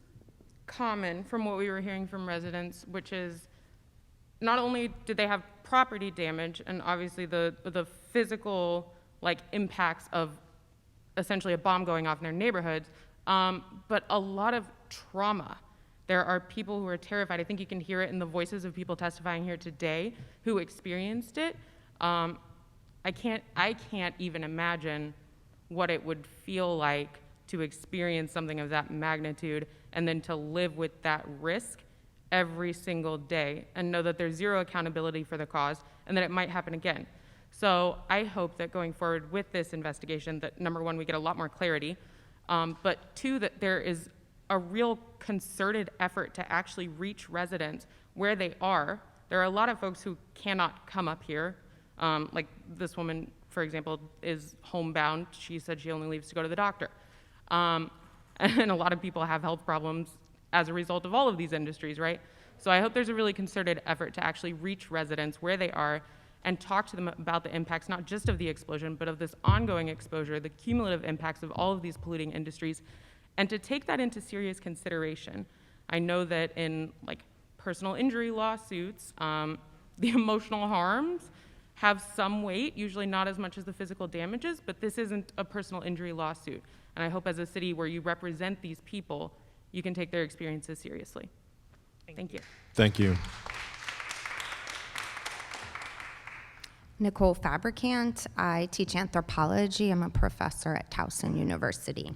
common from what we were hearing from residents, which is not only did they have property damage and obviously the physical impacts of essentially a bomb going off in their neighborhoods, but a lot of trauma. There are people who are terrified. I think you can hear it in the voices of people testifying here today who experienced it. I can't even imagine what it would feel like to experience something of that magnitude and then to live with that risk every single day and know that there's zero accountability for the cause and that it might happen again. So I hope that going forward with this investigation that, number one, we get a lot more clarity, but two, that there is a real concerted effort to actually reach residents where they are. There are a lot of folks who cannot come up here. Like this woman, for example, is homebound. She said she only leaves to go to the doctor. And a lot of people have health problems as a result of all of these industries, right? So I hope there's a really concerted effort to actually reach residents where they are and talk to them about the impacts, not just of the explosion, but of this ongoing exposure, the cumulative impacts of all of these polluting industries, and to take that into serious consideration. I know that in personal injury lawsuits, the emotional harms have some weight, usually not as much as the physical damages, but this isn't a personal injury lawsuit. And I hope as a city where you represent these people, you can take their experiences seriously. Thank you. Thank you. Nicole Fabricant. I teach anthropology. I'm a professor at Towson University.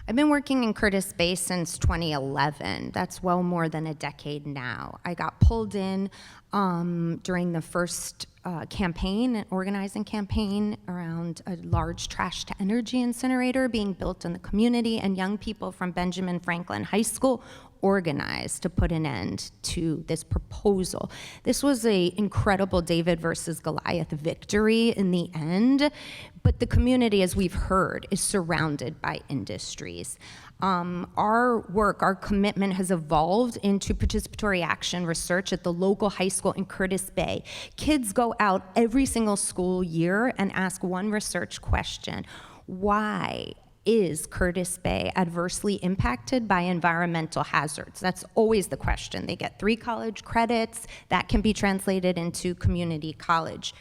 I've been working in Curtis Bay since 2011. That's well more than a decade now. I got pulled in during the first organizing campaign around a large trash-to-energy incinerator being built in the community, and young people from Benjamin Franklin High School organized to put an end to this proposal. This was an incredible David versus Goliath victory in the end, but the community, as we've heard, is surrounded by industries. Our work, our commitment has evolved into participatory action research at the local high school in Curtis Bay. Kids go out every single school year and ask one research question: why is Curtis Bay adversely impacted by environmental hazards? That's always the question. They get 3 college credits that can be translated into community college.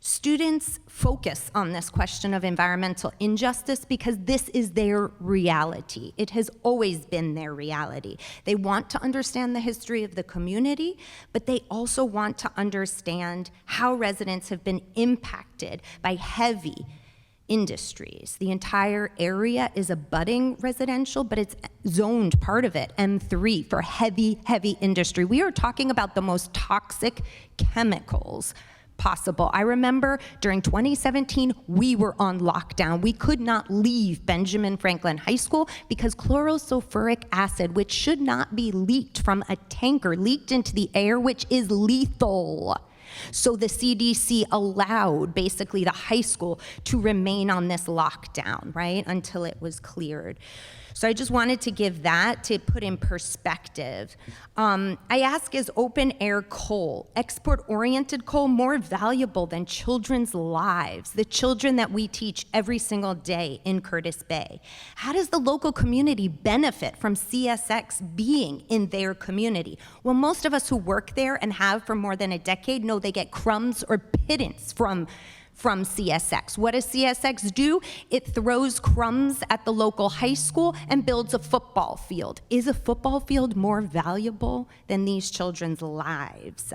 Students focus on this question of environmental injustice because this is their reality. It has always been their reality. They want to understand the history of the community, but they also want to understand how residents have been impacted by heavy industries. The entire area is a budding residential, but it's zoned part of it, M3, for heavy, heavy industry. We are talking about the most toxic chemicals possible. I remember during 2017, we were on lockdown. We could not leave Benjamin Franklin High School because chlorosulfuric acid, which should not be leaked from a tanker, leaked into the air, which is lethal. So the CDC allowed basically the high school to remain on this lockdown, right, until it was cleared. So I just wanted to give that to put in perspective. I ask, is open air coal, export-oriented coal, more valuable than children's lives, the children that we teach every single day in Curtis Bay? How does the local community benefit from CSX being in their community? Well, most of us who work there and have for more than a decade know they get crumbs or pittance from CSX. What does CSX do? It throws crumbs at the local high school and builds a football field. Is a football field more valuable than these children's lives?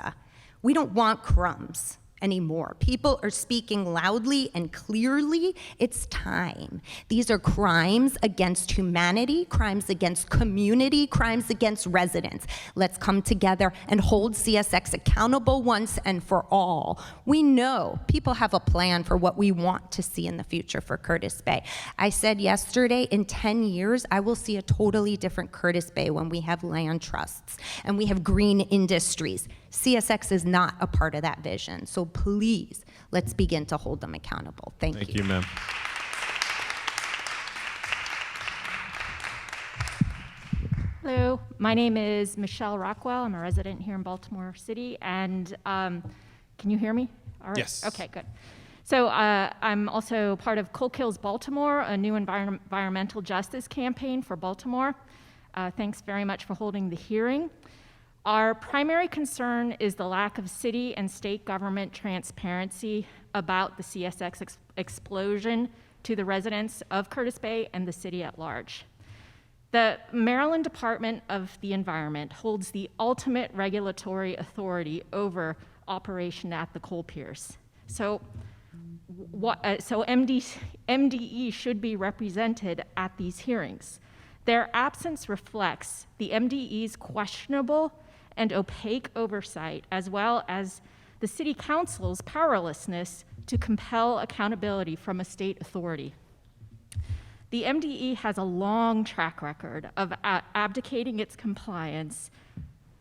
We don't want crumbs anymore. People are speaking loudly and clearly. It's time. These are crimes against humanity, crimes against community, crimes against residents. Let's come together and hold CSX accountable once and for all. We know people have a plan for what we want to see in the future for Curtis Bay. I said yesterday, in 10 years, I will see a totally different Curtis Bay when we have land trusts and we have green industries. CSX is not a part of that vision. So please, let's begin to hold them accountable. Thank you. Thank you, ma'am. Hello, my name is Michelle Rockwell. I'm a resident here in Baltimore City, and can you hear me? All right. Yes. Okay, good. So I'm also part of Coal Kills Baltimore, a new environmental justice campaign for Baltimore. Thanks very much for holding the hearing. Our primary concern is the lack of city and state government transparency about the CSX explosion to the residents of Curtis Bay and the city at large. The Maryland Department of the Environment holds the ultimate regulatory authority over operation at the coal piers. So MDE should be represented at these hearings. Their absence reflects the MDE's questionable and opaque oversight, as well as the City Council's powerlessness to compel accountability from a state authority. The MDE has a long track record of abdicating its compliance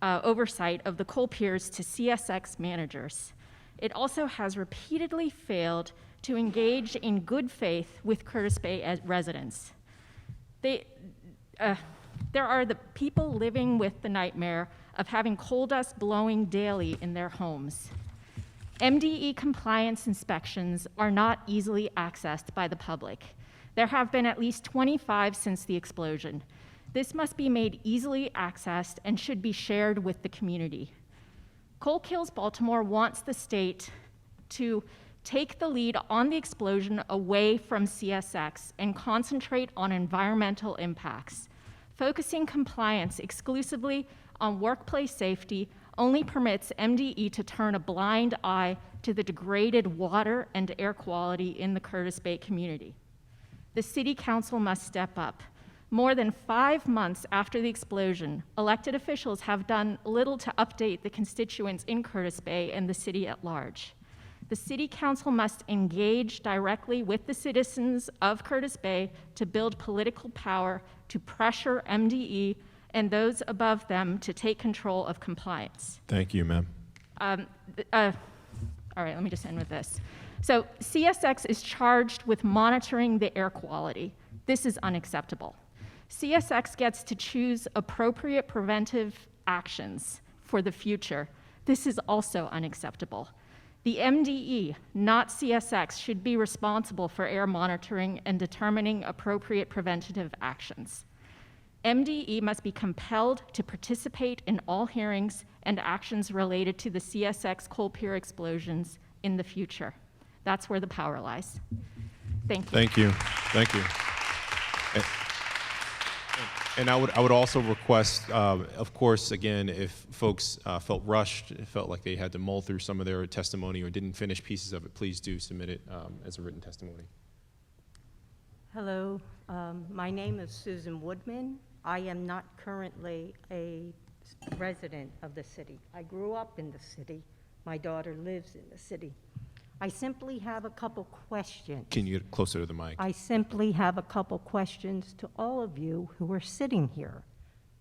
oversight of the coal piers to CSX managers. It also has repeatedly failed to engage in good faith with Curtis Bay residents. There are the people living with the nightmare of having coal dust blowing daily in their homes. MDE compliance inspections are not easily accessed by the public. There have been at least 25 since the explosion. This must be made easily accessed and should be shared with the community. Coal Kills Baltimore wants the state to take the lead on the explosion away from CSX and concentrate on environmental impacts. Focusing compliance exclusively on workplace safety only permits MDE to turn a blind eye to the degraded water and air quality in the Curtis Bay community. The City Council must step up. More than 5 months after the explosion, elected officials have done little to update the constituents in Curtis Bay and the city at large. The City Council must engage directly with the citizens of Curtis Bay to build political power to pressure MDE and those above them to take control of compliance. Thank you, ma'am. All right, let me just end with this. So CSX is charged with monitoring the air quality. This is unacceptable. CSX gets to choose appropriate preventive actions for the future. This is also unacceptable. The MDE, not CSX, should be responsible for air monitoring and determining appropriate preventative actions. MDE must be compelled to participate in all hearings and actions related to the CSX coal pier explosions in the future. That's where the power lies. Thank you. Thank you. Thank you. And I would also request, of course, again, if folks felt rushed, felt like they had to mull through some of their testimony or didn't finish pieces of it, please do submit it as a written testimony. Hello, my name is Susan Woodman. I am not currently a resident of the city. I grew up in the city. My daughter lives in the city. I simply have a couple questions. Can you get closer to the mic? I simply have a couple questions to all of you who are sitting here.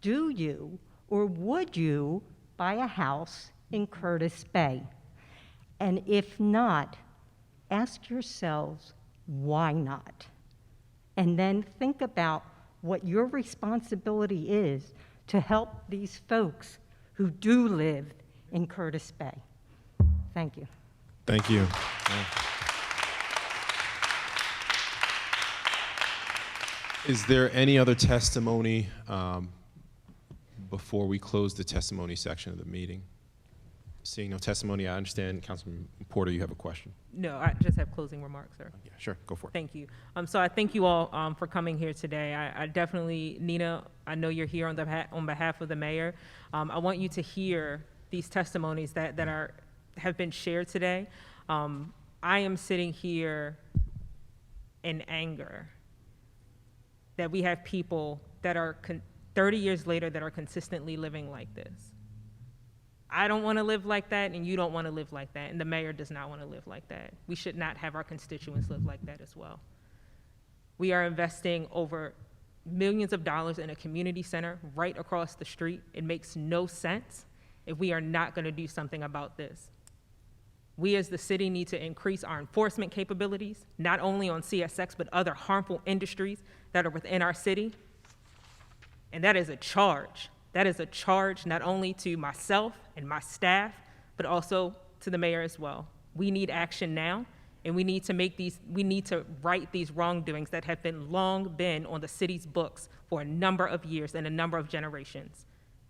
Do you or would you buy a house in Curtis Bay? And if not, ask yourselves, why not? And then think about what your responsibility is to help these folks who do live in Curtis Bay. Thank you. Thank you. Is there any other testimony before we close the testimony section of the meeting? Seeing no testimony, I understand, Councilman Porter, you have a question. No, I just have closing remarks, sir. Yeah, sure, go for it. Thank you. So I thank you all for coming here today. I definitely, Nina, I know you're here on behalf of the mayor. I want you to hear these testimonies that have been shared today. I am sitting here in anger that we have people that are 30 years later that are consistently living like this. I don't want to live like that, and you don't want to live like that, and the mayor does not want to live like that. We should not have our constituents live like that as well. We are investing over millions of dollars in a community center right across the street. It makes no sense if we are not going to do something about this. We as the city need to increase our enforcement capabilities, not only on CSX, but other harmful industries that are within our city. And that is a charge. That is a charge not only to myself and my staff, but also to the mayor as well. We need action now, and we need to right these wrongdoings that have long been on the city's books for a number of years and a number of generations.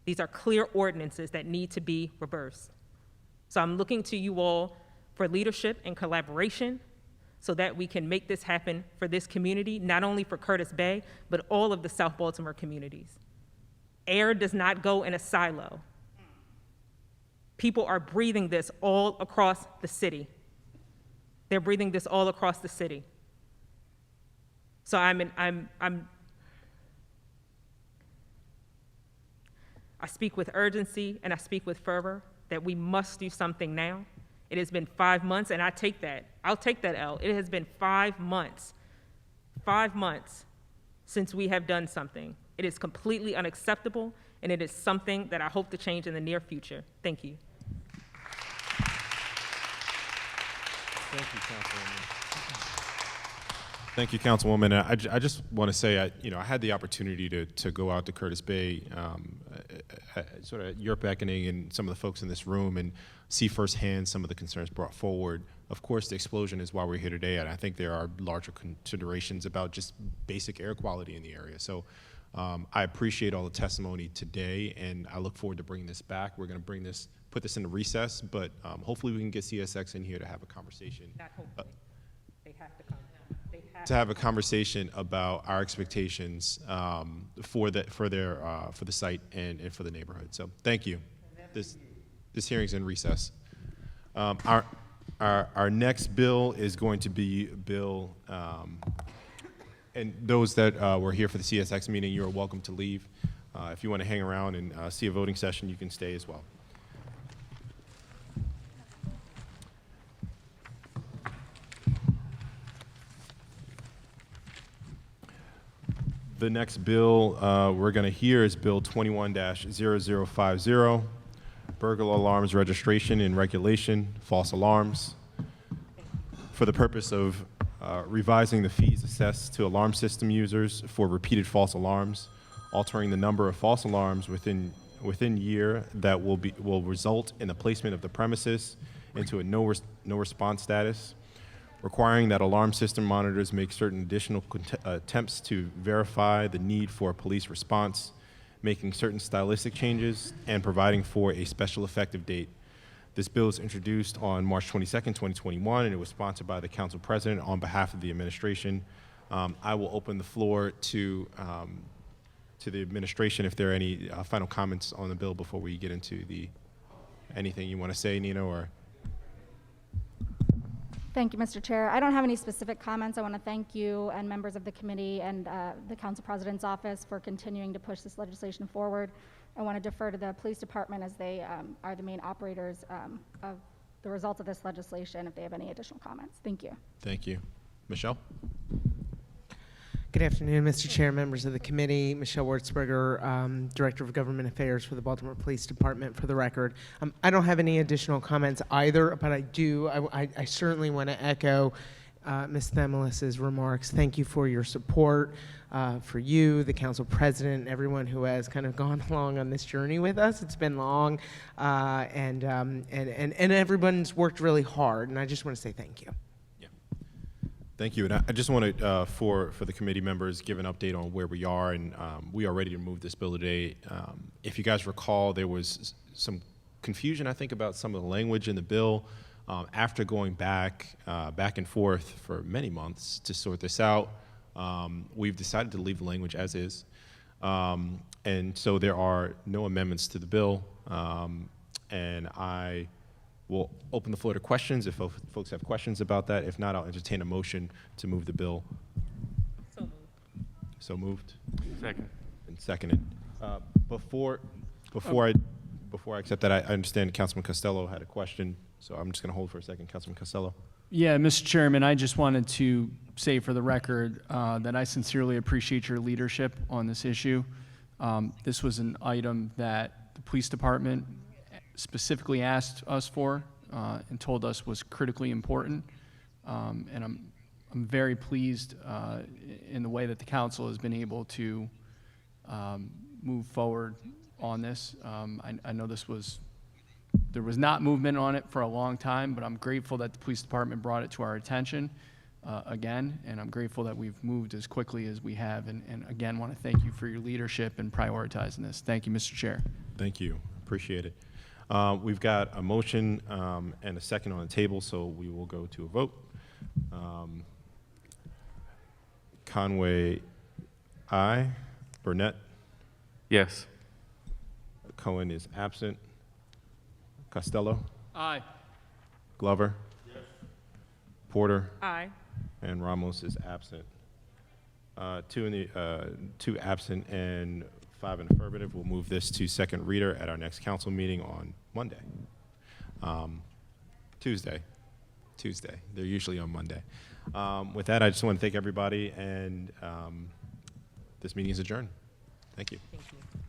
These are clear ordinances that need to be reversed. So I'm looking to you all for leadership and collaboration so that we can make this happen for this community, not only for Curtis Bay, but all of the South Baltimore communities. Air does not go in a silo. People are breathing this all across the city. They're breathing this all across the city. So I speak with urgency and I speak with fervor that we must do something now. It has been 5 months, and I'll take that L. It has been 5 months since we have done something. It is completely unacceptable, and it is something that I hope to change in the near future. Thank you. Thank you, Councilwoman. Thank you, Councilwoman. I just want to say, I had the opportunity to go out to Curtis Bay, sort of at your beckoning and some of the folks in this room, and see firsthand some of the concerns brought forward. Of course, the explosion is why we're here today, and I think there are larger considerations about just basic air quality in the area. So I appreciate all the testimony today, and I look forward to bringing this back. We're going to put this into recess, but hopefully we can get CSX in here to have a conversation. Not hopefully. They have to come. To have a conversation about our expectations for the site and for the neighborhood. So thank you. This hearing's in recess. Our next bill is going to be Bill, and those that were here for the CSX meeting, you are welcome to leave. If you want to hang around and see a voting session, you can stay as well. The next bill we're going to hear is Bill 21-0050, Burglar Alarms Registration and Regulation, False Alarms, for the purpose of revising the fees assessed to alarm system users for repeated false alarms, altering the number of false alarms within year that will result in the placement of the premises into a no response status, requiring that alarm system monitors make certain additional attempts to verify the need for a police response, making certain stylistic changes, and providing for a special effective date. This bill was introduced on March 22nd, 2021, and it was sponsored by the Council President on behalf of the administration. I will open the floor to the administration if there are any final comments on the bill before we get into anything you want to say, Nina, or? Thank you, Mr. Chair. I don't have any specific comments. I want to thank you and members of the committee and the Council President's office for continuing to push this legislation forward. I want to defer to the police department as they are the main operators of the results of this legislation if they have any additional comments. Thank you. Thank you. Michelle? Good afternoon, Mr. Chair, members of the committee. Michelle Wertzberger, Director of Government Affairs for the Baltimore Police Department. For the record, I don't have any additional comments either, but I certainly want to echo Ms. Themelis's remarks. Thank you for your support, for you, the Council President, everyone who has kind of gone along on this journey with us. It's been long, and everyone's worked really hard, and I just want to say thank you. Thank you, and I just wanted, for the committee members, give an update on where we are, and we are ready to move this bill today. If you guys recall, there was some confusion, I think, about some of the language in the bill. After going back and forth for many months to sort this out, we've decided to leave the language as is. And so there are no amendments to the bill, and I will open the floor to questions if folks have questions about that. If not, I'll entertain a motion to move the bill. So moved. So moved? Second. And seconded. Before I accept that, I understand Councilman Costello had a question, so I'm just going to hold for a second. Councilman Costello. Yeah, Mr. Chairman, I just wanted to say for the record that I sincerely appreciate your leadership on this issue. This was an item that the police department specifically asked us for and told us was critically important. And I'm very pleased in the way that the council has been able to move forward on this. I know there was not movement on it for a long time, but I'm grateful that the police department brought it to our attention again, and I'm grateful that we've moved as quickly as we have, and again, want to thank you for your leadership in prioritizing this. Thank you, Mr. Chair. Thank you. Appreciate it. We've got a motion and a second on the table, so we will go to a vote. Conway, aye. Burnett? Yes. Cohen is absent. Costello? Aye. Glover? Yes. Porter? Aye. And Ramos is absent. Two absent and 5 in affirmative. We'll move this to second reader at our next council meeting on Monday. Tuesday. They're usually on Monday. With that, I just want to thank everybody, and this meeting is adjourned. Thank you. Thank you.